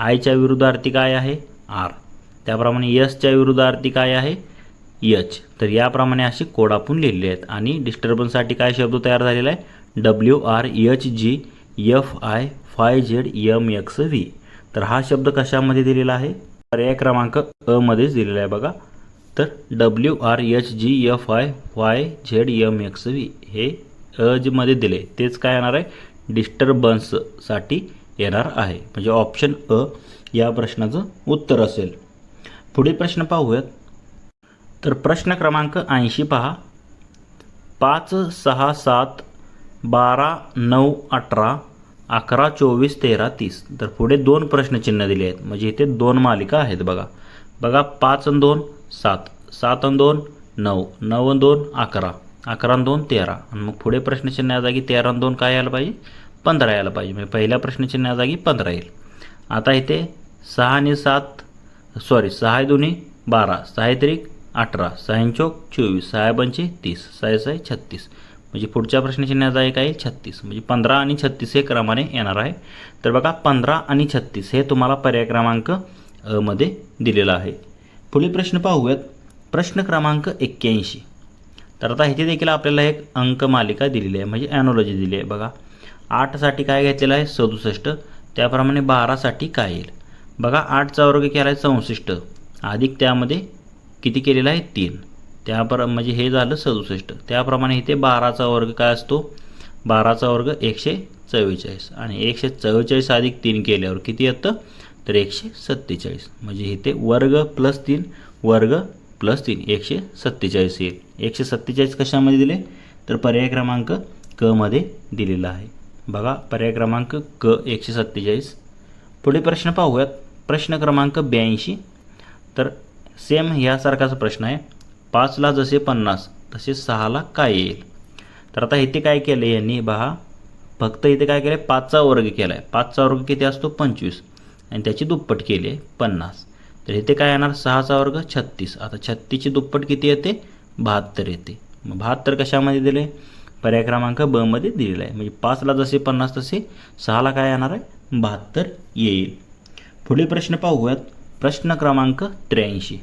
Iच्या विरुद्धार्थी काय आहे? R. त्याप्रमाणे Sच्या विरुद्धार्थी काय आहे? H. तर याप्रमाणे असे कोड आपण लिहिलेले आहेत. आणि डिस्टर्बन्ससाठी काय शब्द तयार झालेला आहे? WRHGFIZMXV. तर हा शब्द कशामध्ये दिलेला आहे? पर्याय क्रमांक अ मध्येच दिलेला आहे बघा. तर WRHGFIYZMXV हे मध्ये दिले, तेच काय येणार आहे? डिस्टर्बन्ससाठी येणार आहे. म्हणजे ऑप्शन अ या प्रश्नाचं उत्तर असेल. पुढील प्रश्न पाहूयात. तर प्रश्न क्रमांक 80 पहा. 5 6 7 12 9 18 11 24 13 30. तर पुढे 2 प्रश्नचिन्ह दिले आहेत. म्हणजे इथे 2 मालिका आहेत बघा. 5 आणि 2 7, 7 आणि 2 9, 9 आणि 2 11, 11 आणि 2 13 आणि मग पुढे प्रश्नचिन्ह या जागी 13 आणि 2 काय यायला पाहिजे? 15 यायला पाहिजे. म्हणजे पहिल्या प्रश्नचिन्ह या जागी 15 येईल. आता इथे 6 आणि 7 सॉरी 6 2 12, 6 3 18, 6 चौक 24, 6 पंचे 30, 6 6 36. म्हणजे पुढच्या प्रश्नचिन्हाचा एक आहे 36. म्हणजे 15 आणि 36 हे क्रमाने येणार आहे. तर बघा 15 आणि 36 हे तुम्हाला पर्याय क्रमांक अ मध्ये दिलेला आहे. पुढील प्रश्न पाहूयात. प्रश्न क्रमांक 81. तर आता इथे देखील आपल्याला एक अंकमालिका दिलेली आहे, म्हणजे ॲनॉलॉजी दिली आहे बघा. 8 साठी काय घेतलेलं आहे? 67. त्याप्रमाणे 12 साठी काय येईल? बघा 8चा वर्ग केला आहे 64 अधिक त्यामध्ये किती केलेला आहे? 3. म्हणजे हे झालं 67. त्याप्रमाणे इथे 12चा वर्ग काय असतो? 12चा वर्ग 144 आणि 144 अधिक 3 केल्यावर किती येतं? तर 147. म्हणजे इथे वर्ग प्लस 3 वर्ग प्लस 3 147 येईल. 147 कशामध्ये दिले? तर पर्याय क्रमांक क मध्ये दिलेला आहे बघा. पर्याय क्रमांक क 147. पुढे प्रश्न पाहूयात. प्रश्न क्रमांक 82. तर सेम ह्यासारखाच प्रश्न आहे. 5ला जसे 50 तसे 6ला काय येईल? तर आता इथे काय केलं यांनी पहा, फक्त इथे काय केलं? 5चा वर्ग केला आहे. 5चा वर्ग किती असतो? 25 आणि त्याची दुप्पट केली आहे 50. तर इथे काय येणार? 6चा वर्ग 36. आता 36ची दुप्पट किती येते? 72 येते. मग 72 कशामध्ये दिले? पर्याय क्रमांक ब मध्ये दिलेला आहे. म्हणजे 5ला जसे 50 तसे 6ला काय येणार आहे 72 येईल. पुढील प्रश्न पाहूयात. प्रश्न क्रमांक 83.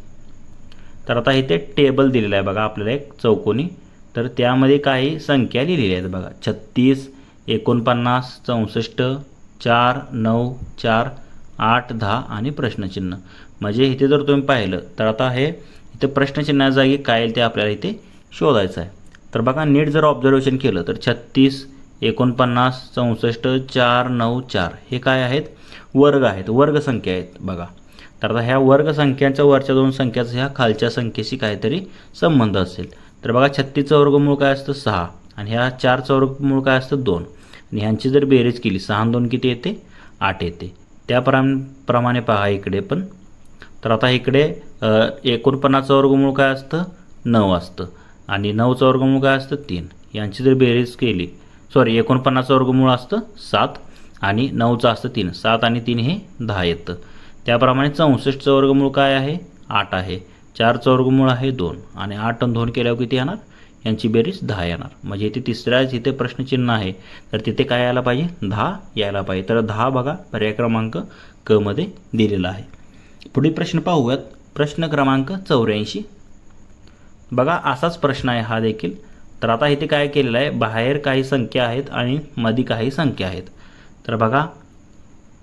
तर आता इथे टेबल दिलेला आहे बघा आपल्याला एक चौकोनी. तर त्यामध्ये काही संख्या लिहिलेल्या आहेत बघा. 36, 49, 64, 4, 9, 4, 8, 10 आणि प्रश्नचिन्ह. म्हणजे इथे जर तुम्ही पाहिलं तर आता हे इथे प्रश्नचिन्हा जागी काय येईल ते आपल्याला इथे शोधायचं आहे. तर बघा नीट जर ऑब्झर्वेशन केलं तर 36, 49, 64, 4, 9, 4 हे काय आहेत वर्ग आहेत, वर्ग संख्या आहेत बघा. तर आता ह्या वर्ग संख्यांच्या वरच्या दोन संख्याचा ह्या खालच्या संख्येशी काहीतरी संबंध असेल. तर बघा 36चं वर्गमूळ काय असतं 6 आणि ह्या 4चं वर्गमूळ काय असतं 2 आणि ह्यांची जर बेरीज केली 6 आणि 2 किती येते 8 येते. त्याप्रमाणे पहा इकडे पण. तर आता इकडे 49चं वर्गमूळ काय असतं 9 असतं आणि 9चं वर्गमूळ काय असतं 3. यांची जर बेरीज केली 49चं वर्गमूळ असतं 7 आणि 9चं असतं 3. 7 आणि 3 हे 10 येतं. त्याप्रमाणे 64चं वर्गमूळ काय आहे 8 आहे. 4चं वर्गमूळ आहे 2 आणि 8 आणि 2 केल्यावर किती येणार यांची बेरीज 10 येणार. म्हणजे इथे तिसऱ्याच इथे प्रश्नचिन्ह आहे तर तिथे काय यायला पाहिजे 10 यायला पाहिजे. तर 10 बघा पर्याय क्रमांक क मध्ये दिलेला आहे. पुढील प्रश्न पाहूयात. प्रश्न क्रमांक 84. बघा असाच प्रश्न आहे हा देखील. तर आता इथे काय केलेलं आहे बाहेर काही संख्या आहेत आणि मध्ये काही संख्या आहेत. तर बघा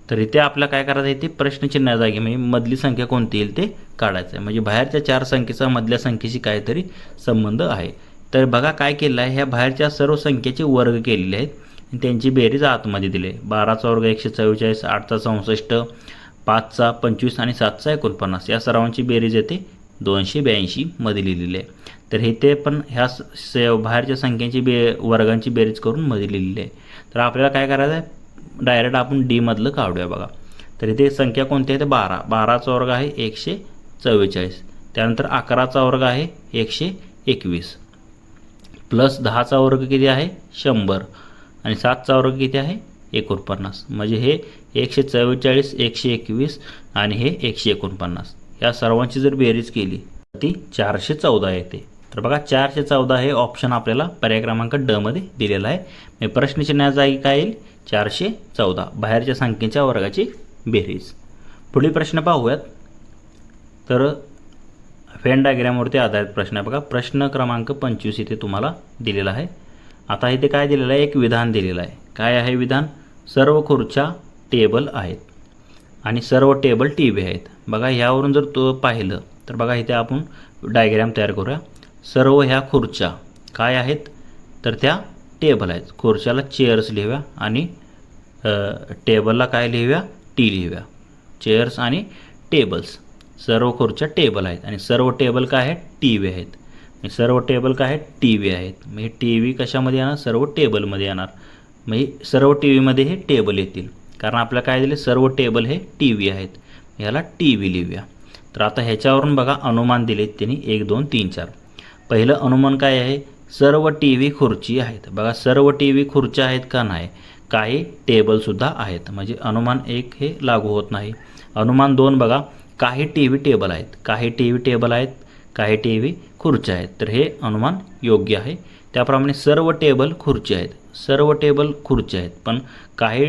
तर इथे आपल्याला काय करायचं आहे ते प्रश्नचिन्ह जागी म्हणजे मधली संख्या कोणती येईल ते काढायचं आहे. म्हणजे बाहेरच्या 4 संख्येचा मधल्या संख्येशी काहीतरी संबंध आहे. तर बघा काय केलं आहे ह्या बाहेरच्या सर्व संख्येचे वर्ग केलेले आहेत आणि त्यांची बेरीज आतमध्ये दिली आहे. 12चा वर्ग 144, 8चा 64, 5चा 25 आणि 7चा 49 या सर्वांची बेरीज येते 282 मध्ये लिहिलेली आहे. तर इथे पण ह्या बाहेरच्या संख्यांची वर्गांची बेरीज करून मध्ये लिहिलेली आहे. तर आपल्याला काय करायचं आहे डायरेक्ट आपण डी मधलं काढूया बघा. तर इथे संख्या कोणती आहे ते 12. 12चा वर्ग आहे 144. त्यानंतर 11चा वर्ग आहे 121 प्लस 10चा वर्ग किती आहे 100 आणि 7चा वर्ग किती आहे 49. म्हणजे हे 144, 121 आणि हे 149 या सर्वांची जर बेरीज केली तर ती 414 येते. तर बघा 414 हे ऑप्शन आपल्याला पर्याय क्रमांक ड मध्ये दिलेला आहे. म्हणजे प्रश्नचिन्हा जागी काय येईल 414 बाहेरच्या संख्येच्या वर्गाची बेरीज. पुढील प्रश्न पाहूयात. तर व्हेन डायग्रामवरती आधारित प्रश्न आहे बघा. प्रश्न क्रमांक 25 इथे तुम्हाला दिलेला आहे. आता इथे काय दिलेलं आहे एक विधान दिलेलं आहे. काय आहे विधान सर्व खुर्च्या टेबल आहेत आणि सर्व टेबल टी व्ही आहेत. बघा ह्यावरून जर तो पाहिलं तर बघा इथे आपण डायग्राम तयार करूया. सर्व ह्या खुर्च्या काय आहेत तर त्या टेबल आहेत. खुर्च्याला चेअर्स लिहूया आणि टेबलला काय लिहूया टी लिहूया. चेअर्स आणि टेबल्स सर्व खुर्च्या टेबल आहेत आणि सर्व टेबल काय आहेत टी व्ही आहेत. सर्व टेबल काय आहेत टी व्ही आहेत. म्हणजे टी व्ही कशामध्ये येणार सर्व टेबलमध्ये येणार. म्हणजे सर्व टी व्हीमध्ये हे टेबल येतील कारण आपल्याला काय दिले सर्व टेबल हे टी व्ही आहेत. ह्याला टी व्ही लिहूया. तर आता ह्याच्यावरून बघा अनुमान दिलेत त्यांनी 1, 2, 3, 4. पहिलं अनुमान काय आहे सर्व टी व्ही खुर्ची आहेत. बघा सर्व टी व्ही खुर्च्या आहेत का नाही काही टेबलसुद्धा आहेत. म्हणजे अनुमान 1 हे लागू होत नाही. अनुमान 2 बघा काही टी व्ही टेबल आहेत. काही टी व्ही टेबल आहेत काही टी व्ही खुर्च्या आहेत. तर हे अनुमान योग्य आहे. त्याप्रमाणे सर्व टेबल खुर्ची आहेत. सर्व टेबल खुर्च्या आहेत पण काही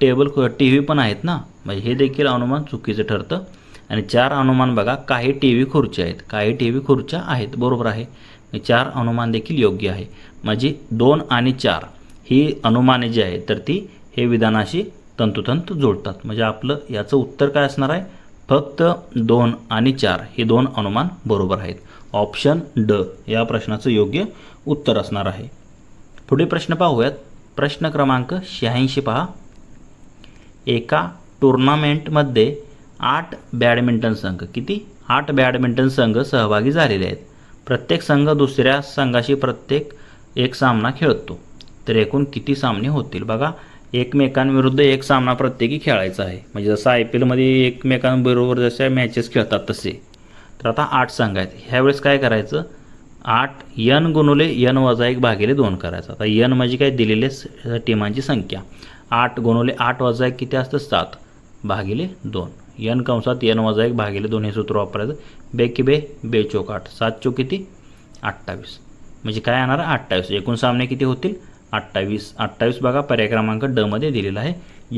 टेबल टी व्ही पण आहेत ना. म्हणजे हे देखील अनुमान चुकीचं ठरतं. आणि 4 अनुमान बघा काही टी व्ही खुर्च्या आहेत काही टी व्ही खुर्च्या आहेत बरोबर आहे. 4 अनुमान देखील योग्य आहे. म्हणजे 2 आणि 4 ही अनुमाने जी आहेत तर ती हे विधानाशी तंतोतंत जोडतात. म्हणजे आपलं याचं उत्तर काय असणार आहे फक्त 2 आणि 4 हे 2 अनुमान बरोबर आहेत. ऑप्शन ड या प्रश्नाचं योग्य उत्तर असणार आहे. पुढे प्रश्न पाहूयात. प्रश्न क्रमांक 86 पहा. एका टुर्नामेंटमध्ये 8 बॅडमिंटन संघ किती 8 बॅडमिंटन संघ सहभागी झालेले आहेत. प्रत्येक संघ दुसऱ्या संघाशी प्रत्येक एक सामना खेळतो. तर एकूण किती सामने होतील बघा. एकमेकांविरुद्ध एक सामना प्रत्येकी खेळायचा आहे. म्हणजे जसं IPL मध्ये एकमेकांबरोबर जशा मॅचेस खेळतात तसे. तर आता 8 संघ आहेत. ह्यावेळेस काय करायचं 8 n गुणुले n वजा 1 भागिले 2 करायचं. आता n म्हणजे काय दिलेले टीमांची संख्या. 8 गुणुले 8 वजा 1 किती असतं 7 भागिले 2. n कंसात n वजा 1 भागिले 2 हे सूत्र वापरायचं. 2 की 2 2 चौक 8 7 चौक किती 28. म्हणजे काय येणार आहे 28. एकूण सामने किती होतील 28. 28 बघा पर्याय क्रमांक ड मध्ये दिलेला आहे.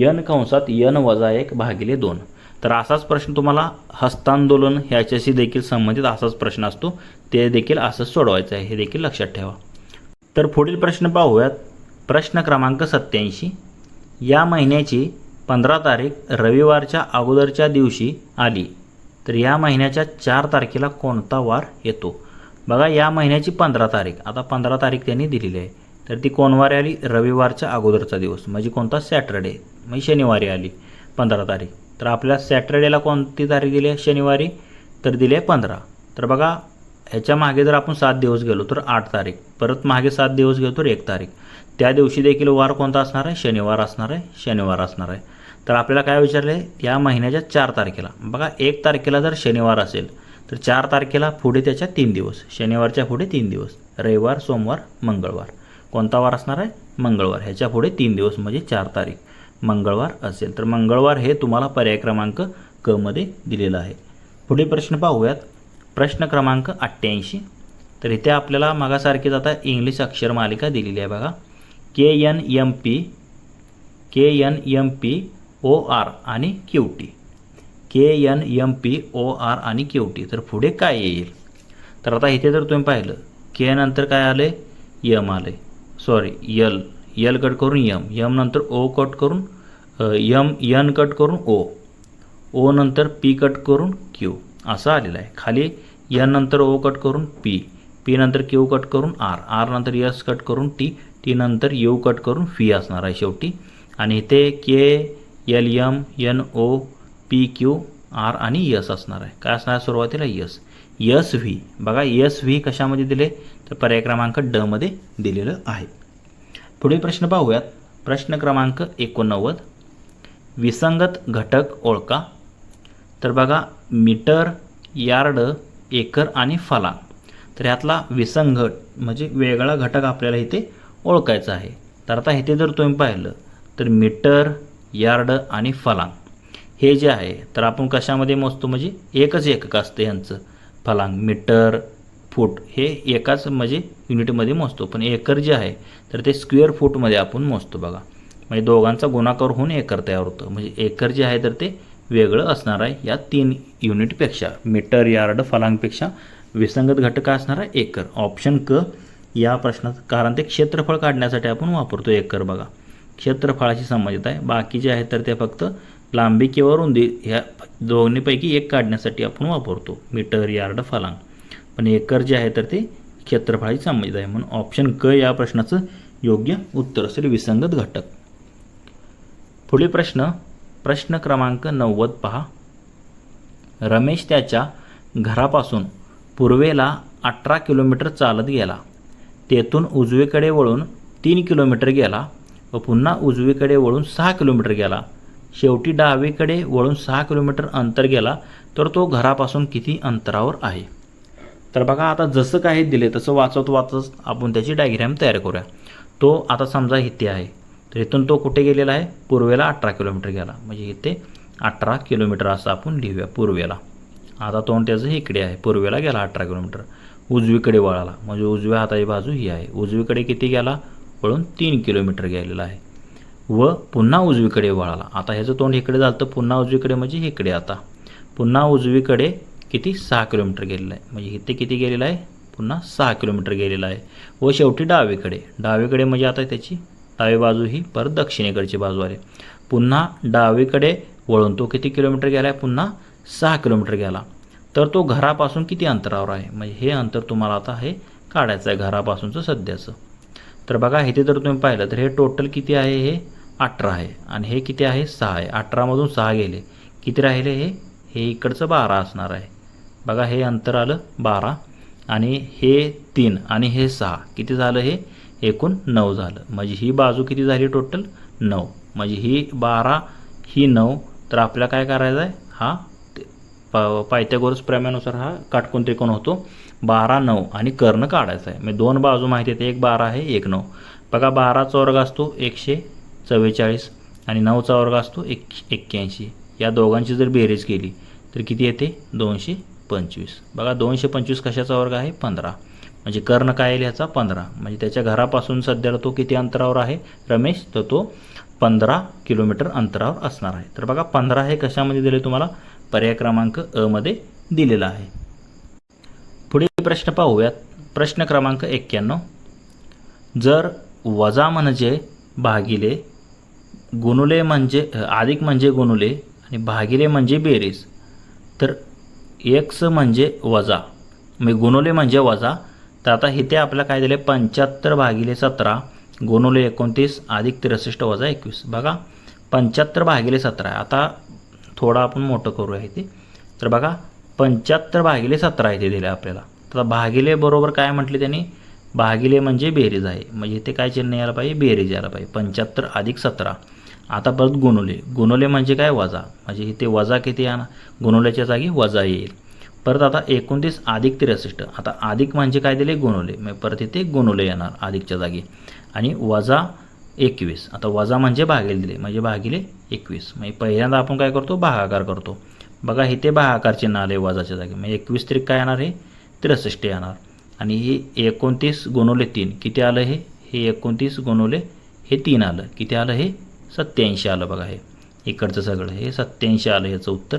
n कंसात n वजा 1 भागिले 2. तर असाच प्रश्न तुम्हाला हस्तांदोलन ह्याच्याशी देखील संबंधित असाच प्रश्न असतो, ते देखील असंच सोडवायचं आहे, हे देखील लक्षात ठेवा. तर पुढील प्रश्न पाहूयात. प्रश्न क्रमांक 87. या महिन्याची 15 तारीख रविवारच्या अगोदरच्या दिवशी आली तर या महिन्याच्या 4 तारखेला कोणता वार येतो? बघा या महिन्याची 15 तारीख, आता 15 तारीख त्यांनी दिलेली आहे, तर ती कोण वारी आली? रविवारच्या अगोदरचा दिवस म्हणजे कोणता? सॅटरडे, म्हणजे शनिवारी आली 15 तारीख. तर आपल्या सॅटरडेला कोणती तारीख दिली आहे शनिवारी? तर दिली आहे 15. तर बघा ह्याच्या मागे जर आपण 7 दिवस गेलो तर 8 तारीख, परत मागे 7 दिवस गेलो तर 1 तारीख. त्या दिवशी देखील वार कोणता असणार आहे? शनिवार असणार आहे, शनिवार असणार आहे. तर आपल्याला काय विचारले? या महिन्याच्या 4 तारखेला. बघा 1 तारखेला जर शनिवार असेल तर 4 तारखेला पुढे त्याच्या 3 दिवस, शनिवारच्या पुढे 3 दिवस, रविवार, सोमवार, मंगळवार. कोणता वार असणार आहे? मंगळवार. ह्याच्या पुढे 3 दिवस म्हणजे 4 तारीख मंगळवार असेल. तर मंगळवार हे तुम्हाला पर्याय क्रमांक क मध्ये दिलेलं आहे. पुढील प्रश्न पाहूयात. प्रश्न क्रमांक 88. तर इथे आपल्याला मागासारखीच आता इंग्लिश अक्षर मालिका दिलेली आहे बघा. KNMPOR आणि QT. KNMPOR आणि QT. तर पुढे काय येईल? तर आता इथे जर तुम्ही पाहिलं के नंतर काय आले? यम आले, सॉरी यल कट करून यम नंतर ओ कट करून एन कट करून ओ नंतर पी कट करून क्यू असं आलेलं आहे. खाली एन नंतर ओ कट करून पी नंतर क्यू कट करून आर नंतर एस कट करून टी नंतर यू कट करून फी असणार आहे शेवटी. आणि इथे KLMNOPQ आर आणि यस असणार आहे. काय असणार आहे सुरुवातीला? Yes V. बघा SV कशामध्ये दिले? तर पर्याय क्रमांक ड मध्ये दिलेलं आहे. पुढील प्रश्न पाहूयात. प्रश्न क्रमांक 89. विसंगत घटक ओळखा. तर बघा मीटर, यार्ड, एकर आणि फलांग. तर यातला विसंगत म्हणजे वेगळा घटक आपल्याला इथे ओळखायचा आहे. तर आता इथे जर तुम्ही पाहिलं तर मीटर, यार्ड आणि फलांग हे जे आहे तर आपण कशामध्ये मोजतो? म्हणजे एकच एकक असते यांचं. फलांग, मीटर, फूट हे एकाच म्हणजे युनिटमध्ये मोजतो, पण एकर जे आहे तर ते स्क्वेअर फूटमध्ये आपण मोजतो बघा. म्हणजे दोघांचा गुणाकार होऊन एकर तयार होतं. म्हणजे एकर जे आहे तर ते वेगळं असणार आहे या 3 युनिटपेक्षा. मीटर, यार्ड, फलांगपेक्षा विसंगत घटक काय असणार आहे? एकर. ऑप्शन क या प्रश्नात, कारण ते क्षेत्रफळ काढण्यासाठी आपण वापरतो एकर. बघा क्षेत्रफळाशी संबंधित आहे. बाकी जे आहे तर ते फक्त लांबी किंवा रुंदी ह्या दोन्हीपैकी एक काढण्यासाठी आपण वापरतो मीटर, यार्ड, फलांग. पण एकर जे आहे तर ते क्षेत्रफळाशी संबंधित आहे, म्हणून ऑप्शन क या प्रश्नाचं योग्य उत्तर असेल विसंगत घटक. पुढील प्रश्न क्रमांक 90 पहा. रमेश त्याच्या घरापासून पूर्वेला 18 किलोमीटर चालत गेला. तेथून उजवीकडे वळून 3 किलोमीटर गेला व पुन्हा उजवीकडे वळून 6 किलोमीटर गेला. शेवटी डावीकडे वळून 6 किलोमीटर अंतर गेला तर तो घरापासून किती अंतरावर आहे? तर बघा आता जसं काही दिले तसं वाचत आपण त्याची डायग्राम तयार करूया. तो आता समजा इथे आहे, तर इथून तो कुठे गेलेला आहे? पूर्वेला 18 किलोमीटर गेला, म्हणजे इथे 18 किलोमीटर असं आपण लिहूया पूर्वेला. आता तोंड त्याचं इकडे आहे, पूर्वेला गेला 18 किलोमीटर. उजवीकडे वळाला म्हणजे उजव्या हाताची बाजू ही आहे. उजवीकडे किती गेला? वळून 3 किलोमीटर गेलेला आहे व पुन्हा उजवीकडे वळाला. आता ह्याचं तोंड इकडे झालं तर पुन्हा उजवीकडे म्हणजे इकडे. आता पुन्हा उजवीकडे किती? 6 किलोमीटर गेलेलं आहे, म्हणजे इथे किती गेलेलं आहे? पुन्हा 6 किलोमीटर गेलेला आहे. व शेवटी डावीकडे म्हणजे आता त्याची डावी बाजू ही परत दक्षिणेकडची बाजू आहे. पुन्हा डावीकडे वळून तो किती किलोमीटर गेला आहे? पुन्हा 6 किलोमीटर गेला. तर तो घरापासून किती अंतरावर आहे? म्हणजे हे अंतर तुम्हाला आता हे काढायचं आहे घरापासूनचं सध्याचं. तर बघा इथे जर तुम्ही पाहिलं तर हे टोटल किती आहे? हे 18 आहे आणि हे किती आहे? 6 आहे. 18 मधून 6 गेले, किती राहिले? हे इकडचं 12 असणार आहे. बघा हे अंतर आलं 12 आणि हे 3 आणि हे 6 किती झालं? हे एकूण 9 झालं. म्हणजे ही बाजू किती झाली? टोटल 9. म्हणजे ही 12 ही 9. तर आपल्याला काय करायचं आहे? हा पायथागोरस प्रमेयानुसार हा काटकोन त्रिकोण होतो. 12, 9 आणि कर्ण काढायचा आहे. म्हणजे 2 बाजू माहिती आहेत, एक 12 आहे, एक 9. बघा 12चा वर्ग असतो 144 आणि 9चा वर्ग असतो 81. या दोघांची जर बेरीज केली तर किती येते? 225. बघा 225 कशाचा वर्ग आहे? 15. म्हणजे कर्ण काय येईल ह्याचा 15, म्हणजे त्याच्या घरापासून सध्याला तो किती अंतरावर आहे रमेश, तर तो 15 किलोमीटर अंतरावर असणार आहे. तर बघा 15 हे कशामध्ये दिले तुम्हाला, पर्याय क्रमांक अ मध्ये दिलेला आहे. पुढील प्रश्न पाहूयात. प्रश्न क्रमांक 91. जर वजा म्हणजे भागिले, गुणुले म्हणजे अधिक म्हणजे गुणुले आणि भागिले म्हणजे बेरीज, तर एक्स म्हणजे वजा, म्हणजे गुणुले म्हणजे वजा. तर आता इथे आपल्याला काय दिले, 75 भागिले 17 गुणुले 29 अधिक 63 वजा 21. बघा 75 भागिले 17 आहे. आता थोडं आपण मोठं करूया इथे. तर बघा 75 भागिले 17 इथे दिले आपल्याला. तर भागिले बरोबर काय म्हटले त्यांनी, भागिले म्हणजे बेरीज आहे, म्हणजे इथे काय चिन्ह यायला पाहिजे, बेरीज यायला पाहिजे. 75 अधिक 17. आता परत गुणुले, गुणुले म्हणजे काय, वजा, म्हणजे इथे वजा किती येणार, गुणुल्याच्या जागी वजा येईल. परत आता 29 अधिक 63. आता अधिक म्हणजे काय दिले, गुणुले, मग परत इथे गुणुले येणार अधिकच्या जागी, आणि वजा 21. आता वजा म्हणजे भागिले दिले, म्हणजे भागिले 21. म्हणजे पहिल्यांदा आपण काय करतो, भागाकार करतो. बघा इथे भागाकार चिन्ह आले वजाच्या जागी, म्हणजे 21 त्रिक काय येणार, हे 63 येणार. आणि हे 29 गुणुले 3 किती आलं, हे 29 गुणुले हे 3 आलं, किती आलं, हे 87 आलं. बघा हे इकडचं सगळं हे 87 आलं याचं उत्तर.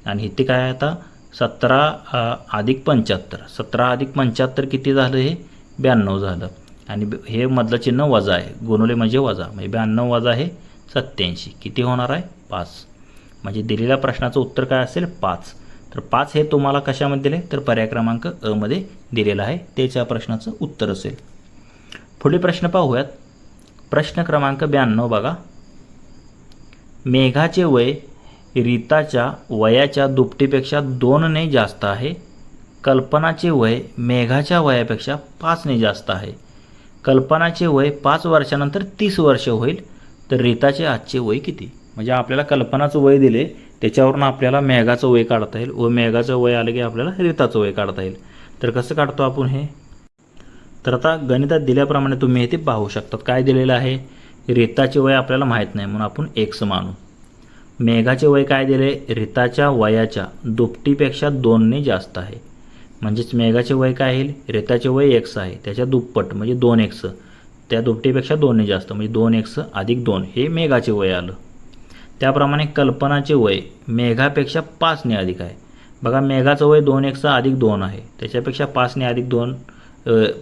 आणि इथे काय आता 17 अधिक 75, 17 अधिक 75 किती झालं, हे 92 झालं. आणि हे मधलं चिन्ह वजा आहे, गुणुले म्हणजे वजा, म्हणजे 92 वजा हे 87 किती होणार आहे, 5. म्हणजे दिलेल्या प्रश्नाचं उत्तर काय असेल, 5. तर 5 हे तुम्हाला कशामध्ये दिले, तर पर्याय क्रमांक अ मध्ये दिलेलं आहे, त्याच्या प्रश्नाचं उत्तर असेल. पुढील प्रश्न पाहूयात. प्रश्न क्रमांक 92. बघा, मेघाचे वय रीताच्या वयाच्या दुपटीपेक्षा 2ने जास्त आहे. कल्पनाचे वय मेघाच्या वयापेक्षा 5ने जास्त आहे. कल्पनाचे वय 5 वर्षानंतर 30 वर्ष होईल, तर रीताचे आजचे वय किती. म्हणजे आपल्याला कल्पनाचं वय दिले, त्याच्यावरून आपल्याला मेघाचं वय काढता येईल, व मेघाचं वय आलं की आपल्याला रीताचं वय काढता येईल. तर कसं काढतो आपण हे, तर आता गणितात दिल्याप्रमाणे तुम्ही इथे पाहू शकतात. काय दिलेलं आहे, रीताचे वय आपल्याला माहीत नाही म्हणून आपण एक्स मानू. मेघाचे वय काय दिले, रीताच्या वयाच्या दुपटीपेक्षा 2ने जास्त आहे. म्हणजेच मेघाचे वय काय येईल, रीताचे वय एक्स आहे, त्याच्या दुप्पट म्हणजे 2x, त्या दुपटीपेक्षा 2ने जास्त, म्हणजे 2x अधिक 2 हे मेघाचे वय आलं. त्याप्रमाणे कल्पनाचे वय मेघापेक्षा 5ने अधिक आहे. बघा मेघाचं वय 2x अधिक 2 आहे, त्याच्यापेक्षा 5ने अधिक 2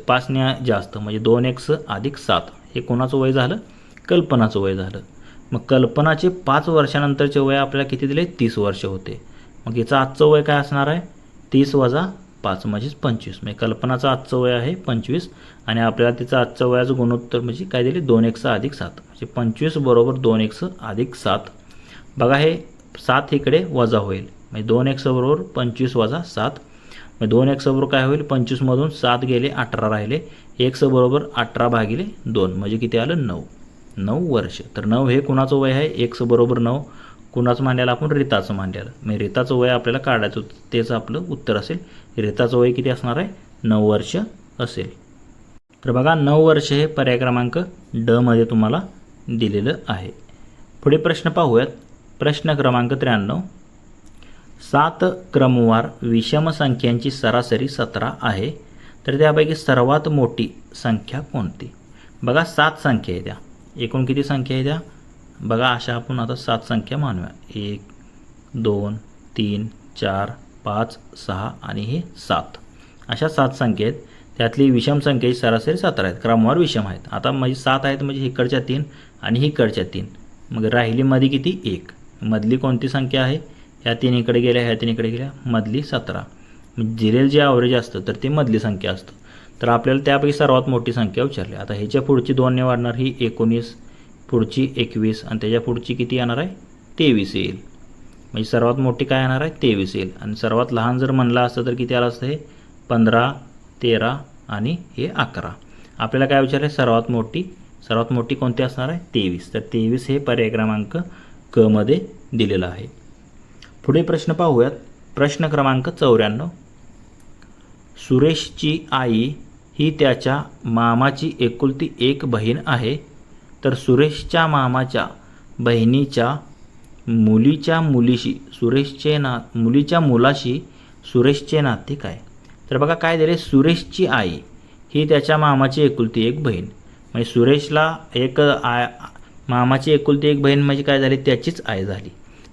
5ने जास्त, म्हणजे 2x अधिक 7 हे कोणाचं वय झालं, कल्पनाचं वय झालं. मग कल्पनाचे 5 वर्षानंतरचे वय आपल्याला किती दिले, 30 वर्ष होते. मग याचं आजचं वय काय असणार आहे, 30 वजा 5 म्हणजेच 25. म्हणजे कल्पनाचं आजचं वय आहे 25, आणि आपल्याला तिचं आजचं वयाचं गुणोत्तर म्हणजे काय दिले, 2x अधिक 7, म्हणजे 25 बरोबर 2x अधिक 7. बघा हे 7 इकडे वजा होईल, म्हणजे 2x बरोबर 25 वजा 7, म्हणजे 2x बरोबर काय होईल, 25मधून 7 गेले 18 राहिले, x बरोबर 18 भागिले 2 म्हणजे किती आलं, 9 वर्ष. तर 9 हे कुणाचं वय आहे, x बरोबर 9 कुणाचं मांडलेलं आपण, रीताचं मांडलेलं, म्हणजे रीताचं वय आपल्याला काढायचं होतं, तेच आपलं उत्तर असेल. रीताचं वय किती असणार आहे, 9 वर्ष असेल. तर बघा 9 वर्ष हे पर्याय क्रमांक ड मध्ये तुम्हाला दिलेलं आहे. पुढे प्रश्न पाहूयात. प्रश्न क्रमांक 93. 7 क्रमवार विषम संख्यांची सरासरी 17 आहे, तर त्यापैकी सर्वात मोठी संख्या कोणती. बघा 7 संख्या आहे, त्या एकूण किती संख्या आहे त्या, बघा अशा आपण आता 7 संख्या मानूया, 1 2 3 4 5 6 आणि हे 7, अशा 7 संख्या आहेत. त्यातली विषम संख्येची सरासरी 17 आहेत, क्रमवार विषम आहेत. आता म्हणजे 7 आहेत, म्हणजे इकडच्या 3 आणि इकडच्या 3, मग राहिली मध्ये किती, 1. मधली कोणती संख्या आहे, ह्या 3 इकडे गेल्या, ह्या 3 इकडे गेल्या, मधली 17. दिलेलं जे ॲव्हरेज असतं तर ते मधली संख्या असतं. तर आपल्याला त्यापैकी सर्वात मोठी संख्या विचारली. आता ह्याच्या पुढची 2ने वाढणार, ही 19, पुढची 21, आणि त्याच्या पुढची किती येणार आहे, 23 येईल. म्हणजे सर्वात मोठी काय येणार आहे, 23 येईल. आणि सर्वात लहान जर म्हणलं असतं तर किती आलं असतं, हे 15 13 आणि हे 11. आपल्याला काय विचारलं, सर्वात मोठी कोणती असणार आहे, 23. तर 23 हे पर्याय क्रमांक क मध्ये दिलेलं आहे. पुढे प्रश्न पाहूयात. प्रश्न क्रमांक 94. सुरेशची आई ही त्याच्या मामाची एकुलती एक बहीण आहे, तर सुरेशच्या मामाच्या बहिणीच्या मुलीच्या मुलाशी सुरेशचे नाते काय. तर बघा काय दिले, सुरेशची आई ही त्याच्या मामाची एकुलती एक बहीण. म्हणजे सुरेशला मामाची एकुलती एक बहीण म्हणजे काय झाली, त्याचीच आई झाली.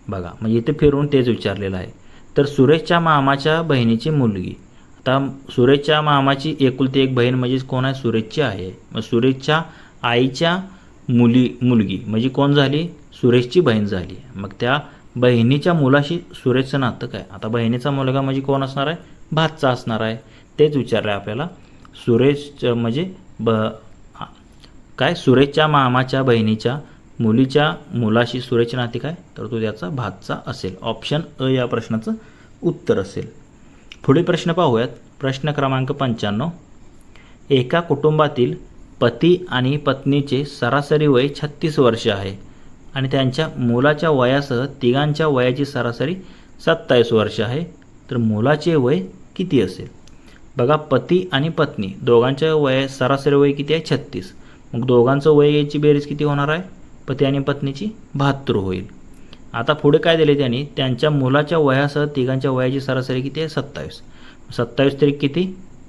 बघा म्हणजे इथे फिरून तेच विचारलेलं आहे. तर सुरेशच्या मामाच्या बहिणीची मुलगी. आता सुरेशच्या मामाची एकुलती एक बहीण म्हणजे कोण आहे, सुरेशची आई आहे. मग सुरेशच्या आईच्या मुलगी म्हणजे कोण झाली, सुरेशची बहीण झाली. मग त्या बहिणीच्या मुलाशी सुरेशचं नातं काय. आता बहिणीचा मुलगा म्हणजे कोण असणार आहे, भाचा असणार आहे. तेच विचारलं आहे आपल्याला. सुरेश म्हणजे सुरेशच्या मामाच्या बहिणीच्या मुलीच्या मुलाशी सुरेशचे नाते काय, तर तो त्याचा भाचा असेल. ऑप्शन अ या प्रश्नाचं उत्तर असेल. पुढे प्रश्न पाहूयात. प्रश्न क्रमांक 95. एका कुटुंबातील पती आणि पत्नीचे सरासरी वय 36 वर्ष आहे आणि त्यांच्या मुलाच्या वयासह तिघांच्या वयाची सरासरी 27 वर्ष आहे. तर मुलाचे वय किती असेल. बघा पती आणि पत्नी दोघांच्या सरासरी वय किती आहे, 36. मग दोघांचं वय याची बेरीज किती होणार आहे, पती आणि पत्नीची 72 होईल. आता पुढे काय दिले त्यांनी, त्यांच्या मुलाच्या वयासह तिघांच्या वयाची सरासरी किती आहे, 27. 27 तरी किती,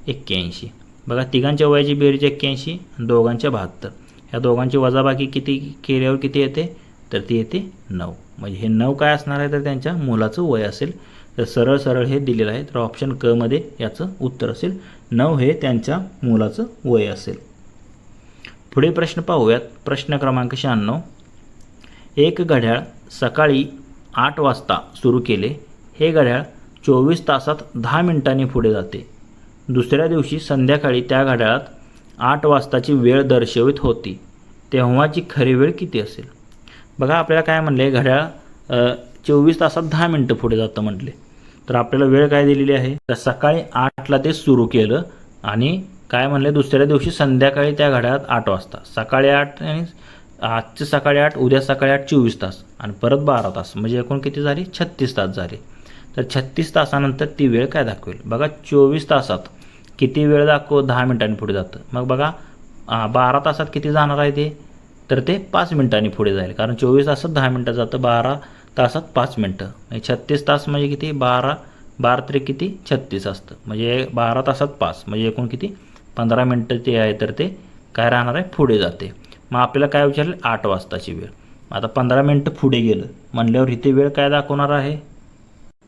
81. बघा तिघांच्या वयाची बेरीज 81 आणि दोघांच्या 72. ह्या दोघांची वजाबाकी किती केल्यावर किती येते, तर ती येते 9. म्हणजे हे 9 काय असणार आहे, तर त्यांच्या मुलाचं वय असेल. तर सरळ सरळ हे दिलेलं आहे. तर ऑप्शन क मध्ये याचं उत्तर असेल. 9 हे त्यांच्या मुलाचं वय असेल. पुढे प्रश्न पाहूयात. प्रश्न क्रमांक 96. एक घड्याळ सकाळी 8 वाजता सुरू केले. हे घड्याळ 24 तासात 10 मिनिटांनी पुढे जाते. दुसऱ्या दिवशी संध्याकाळी त्या घड्याळात 8 वाजताची वेळ दर्शवित होती. तेव्हाची खरी वेळ किती असेल. बघा आपल्याला काय म्हणले, घड्याळ 24 तासात 10 मिनिटं पुढे जातं म्हटले. तर आपल्याला वेळ काय दिलेली आहे, तर सकाळी 8ला ते सुरू केलं आणि काय म्हणले, दुसऱ्या दिवशी संध्याकाळी त्या घड्याळात 8 वाजता. सकाळी 8 आणि आजचे सकाळी 8, उद्या सकाळी 8 24 तास आणि परत 12 तास म्हणजे एकूण किती झाली, 36 तास झाले. तर 36 तासानंतर ती वेळ काय दाखवेल. बघा 24 तासात किती वेळ 10 मिनिटांनी पुढे जातं. मग बघा 12 तासात किती जाणार आहे ते, तर ते 5 मिनिटांनी पुढे जाईल. कारण 24 तासात 10 मिनिटं जातं, 12 तासात 5 मिनिटं. 36 तास म्हणजे किती, 12 तरी किती 36 असतं. म्हणजे 12 तासात 5 म्हणजे एकूण किती 15 मिनिटं ते आहे. तर ते काय राहणार आहे, पुढे जाते. मग आपल्याला काय विचारलं, 8 वाजताची वेळ. आता 15 मिनिटं पुढे गेलं म्हणल्यावर इथे वेळ काय दाखवणार आहे,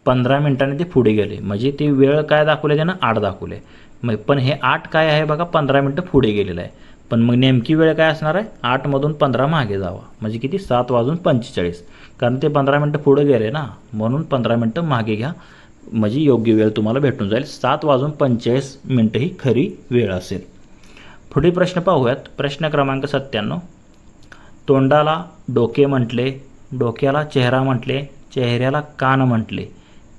15 मिनिटांनी ते पुढे गेले म्हणजे ती वेळ काय दाखवले त्यानं, 8 दाखवले. मग पण हे 8 काय आहे बघा, 15 मिनिटं पुढे गेलेलं आहे. पण मग नेमकी वेळ काय असणार आहे, 8 मधून 15 मागे जावा म्हणजे किती 7:45. कारण ते 15 मिनिटं पुढे गेले ना, म्हणून 15 मिनिटं मागे घ्या म्हणजे योग्य वेळ तुम्हाला भेटून जाईल. 7:45 ही खरी वेळ असेल. पुढील प्रश्न पाहूयात. प्रश्न क्रमांक 97. तोंडाला डोके म्हटले, डोक्याला चेहरा म्हटले, चेहऱ्याला कान म्हटले,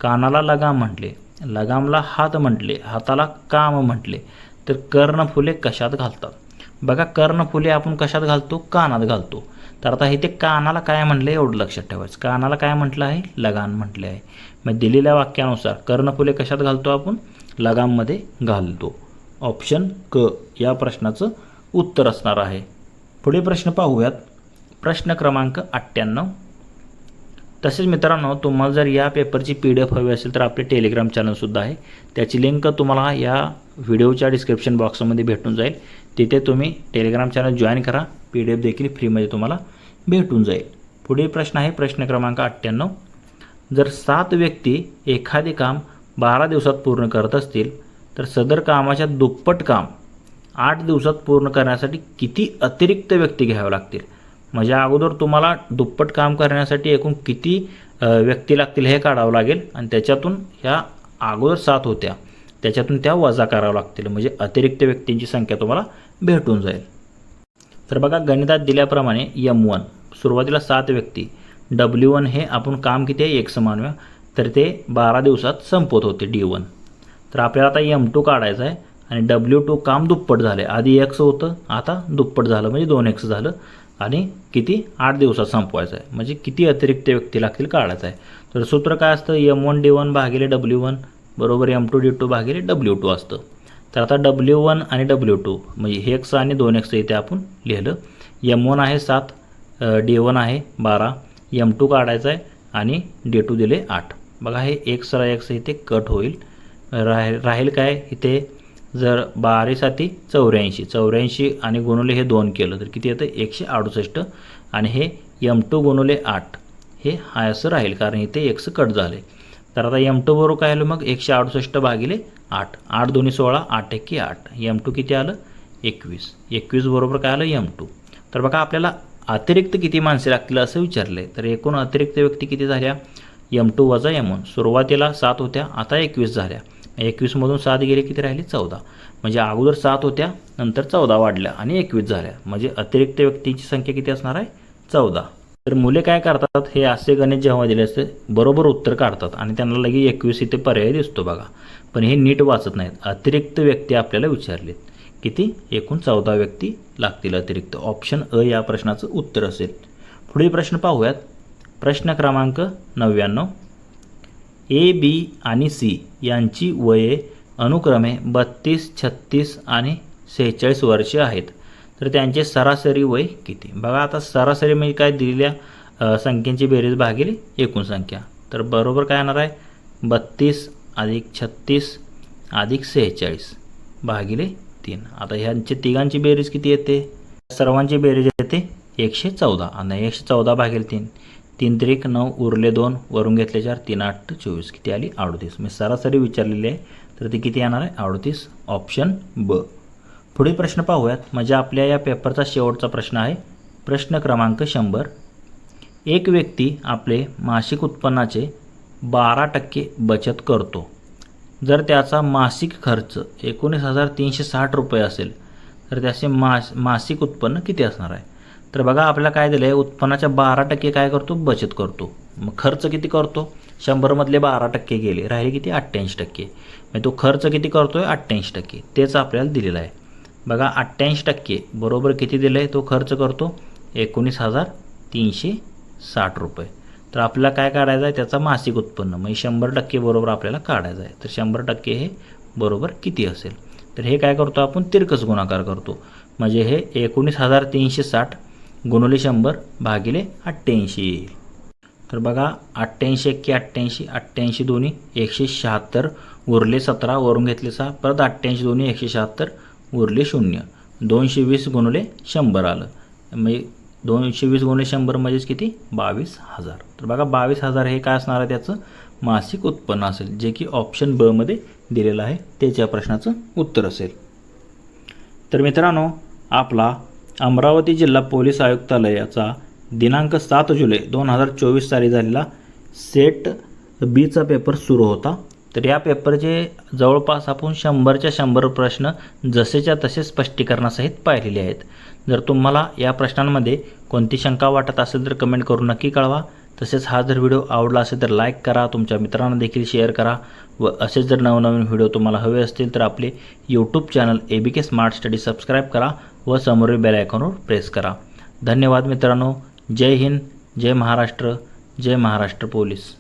कानाला लगाम म्हटले, लगामला हात म्हटले, हाताला काम म्हटले. तर कर्णफुले कशात घालतात. बघा कर्णफुले आपण कशात घालतो, कानात घालतो. तर आता इथे कानाला काय म्हटले एवढं लक्षात ठेवायचं. कानाला काय म्हटलं आहे, लगाम म्हटले आहे. मग दिलेल्या वाक्यानुसार कर्णफुले कशात घालतो आपण, लगाममध्ये घालतो. ऑप्शन क या प्रश्नाचं उत्तर असणार आहे. पुढे प्रश्न पाहूयात. प्रश्न क्रमांक 98. तसेच मित्रांनो तुम्हाला जर या पेपरची PDF हवी असेल तर आपले टेलिग्राम चॅनलसुद्धा आहे. त्याची लिंक तुम्हाला या व्हिडिओच्या डिस्क्रिप्शन बॉक्समध्ये भेटून जाईल. तिथे तुम्ही टेलिग्राम चॅनल जॉईन करा. PDF देखील फ्रीमध्ये तुम्हाला भेटून जाईल. पुढील प्रश्न आहे प्रश्न क्रमांक 98. जर 7 व्यक्ती एखादे काम 12 दिवसात पूर्ण करत असतील तर सदर कामाच्या दुप्पट काम 8 दिवसात पूर्ण करण्यासाठी किती अतिरिक्त व्यक्ती घ्याव्या लागतील. म्हणजे अगोदर तुम्हाला दुप्पट काम करण्यासाठी एकूण किती व्यक्ती लागतील हे काढावं लागेल आणि त्याच्यातून ह्या अगोदर 7 होत्या त्याच्यातून त्या वजा करावं लागतील म्हणजे अतिरिक्त व्यक्तींची संख्या तुम्हाला भेटून जाईल. तर बघा गणितात दिल्याप्रमाणे M1 सुरुवातीला 7 व्यक्ती, W1 हे आपण काम किती आहे एक समानव्या तर ते 12 दिवसात संपत होते D1. तर आपल्याला आता M2 काढायचं आहे आणि W2 काम दुप्पट झाले. आधी X होतं आता दुप्पट झालं म्हणजे 2X झालं आणि किती 8 दिवसात संपवायचं आहे म्हणजे किती अतिरिक्त व्यक्ती लागतील काढायचं आहे. तर सूत्र काय असतं M1 D1 भागिले W1 बरोबर M2 D2 भागिले W2 असतं. तर आता W1 आणि W2 म्हणजे X आणि 2X इथे आपण लिहिलं. M1 आहे 7, D1 आहे 12, M2 काढायचं आहे आणि D2 दिले 8. बघा हे X इथे कट होईल. राहील काय इथे जर 12×7 84 आणि गुणुले हे 2 केलं तर किती येतं 168 आणि हे M2 गुणुले 8 हे हाय असं राहील कारण इथे x कट झाले. तर आता M2 बरोबर काय आलं मग 168 भागिले 8 8 2 16 8 1 8 M2 किती आलं 21 21 बरोबर काय आलं M2. तर बघा आपल्याला अतिरिक्त किती माणसे लागतील असं विचारलं आहे. तर एकूण अतिरिक्त व्यक्ती किती झाल्या M2 वजा M1 सुरुवातीला 7 होत्या आता 21 झाल्या. 21मधून 7 गेले किती राहिले 14 म्हणजे अगोदर 7 होत्या नंतर 14 वाढल्या आणि 21 झाल्या म्हणजे अतिरिक्त व्यक्तीची संख्या किती असणार आहे 14. तर मुले काय करतात हे असे गणित जेव्हा दिले असते बरोबर उत्तर काढतात आणि त्यांना लगेच 21 इथे पर्याय दिसतो बघा. पण हे नीट वाचत नाहीत. अतिरिक्त व्यक्ती आपल्याला विचारलेत किती एकूण 14 व्यक्ती लागतील अतिरिक्त. ऑप्शन अ या प्रश्नाचं उत्तर असेल. पुढील प्रश्न पाहूयात. प्रश्न क्रमांक 99. ए बी आणि सी यांची वये अनुक्रमे 32 36 आणि 46 वर्षे आहेत. तर त्यांचे सरासरी वय किती. बघा आता सरासरी म्हणजे काय दिलेल्या संख्यांची बेरीज भागिले एकूण संख्या. तर बरोबर काय येणार आहे 32 अधिक 36 अधिक 46 भागिले 3. आता ह्यांची तिघांची बेरीज किती येते सर्वांची बेरीज येते 114 आणि 114 भागिले 3 3 त्रिक 9 उरले 2 वरून घेतले 4 3 8 24 किती आली 38. मी सरासरी विचारलेली आहे तर ती किती येणार आहे 38 ऑप्शन ब. पुढील प्रश्न पाहूयात. म्हणजे आपल्या या पेपरचा शेवटचा प्रश्न आहे. प्रश्न क्रमांक 100. एक व्यक्ती आपले मासिक उत्पन्नाचे 12% बचत करतो. जर त्याचा मासिक खर्च 19,360 रुपये असेल तर त्याचे मासिक उत्पन्न किती असणार आहे. तर बघा आपल्याला काय दिलं आहे उत्पन्नाच्या 12% काय करतो बचत करतो. मग खर्च किती करतो 100मधले 12% गेले राहिले किती 88%. म्हणजे तो खर्च किती करतो आहे 88% तेच आपल्याला दिलेलं आहे. बघा 88% बरोबर किती दिलं आहे तो खर्च करतो 19,360 रुपये. तर आपल्याला काय काढायचं आहे त्याचा मासिक उत्पन्न म्हणजे 100% बरोबर आपल्याला काढायचं आहे. तर 100% हे बरोबर किती असेल. तर हे काय करतो आपण तिरकस गुणाकार करतो म्हणजे हे 19,360 गुणिले 100 भागिले 88 येईल. तर बघा 88 एक्के 88 88 दोन्ही 176 उरले 17 वरून घेतले 6 परत 88 दोन्ही 176 उरले 0 220 गुणिले 100 आलं म्हणजे 220 गुणिले 100 म्हणजेच किती 22,000. तर बघा 22,000 हे काय असणार आहे त्याचं मासिक उत्पन्न असेल जे की ऑप्शन ब मध्ये दिलेलं आहे तेच या प्रश्नाचं उत्तर असेल. तर मित्रांनो आपला अमरावती जिल्हा पोलीस आयुक्तालयाचा दिनांक 7 जुलै 2024 साली झालेला सेट बीचा पेपर सुरू होता. तर या पेपरचे जवळपास आपण 100च्या 100 प्रश्न जसेच्या तसे स्पष्टीकरणासहित पाहिलेले आहेत. जर तुम्हाला या प्रश्नांमध्ये कोणती शंका वाटत असेल तर कमेंट करून नक्की कळवा. तसेच हा जर व्हिडिओ आवडला असेल तर लाईक करा तुमच्या मित्रांना देखील शेअर करा व असेच जर नवनवीन व्हिडिओ तुम्हाला हवे असतील तर आपले YouTube channel ABK smart study subscribe करा व समोरील बेल आयकॉनवर प्रेस करा. धन्यवाद मित्रांनो. जय हिंद जय महाराष्ट्र जय महाराष्ट्र पोलीस.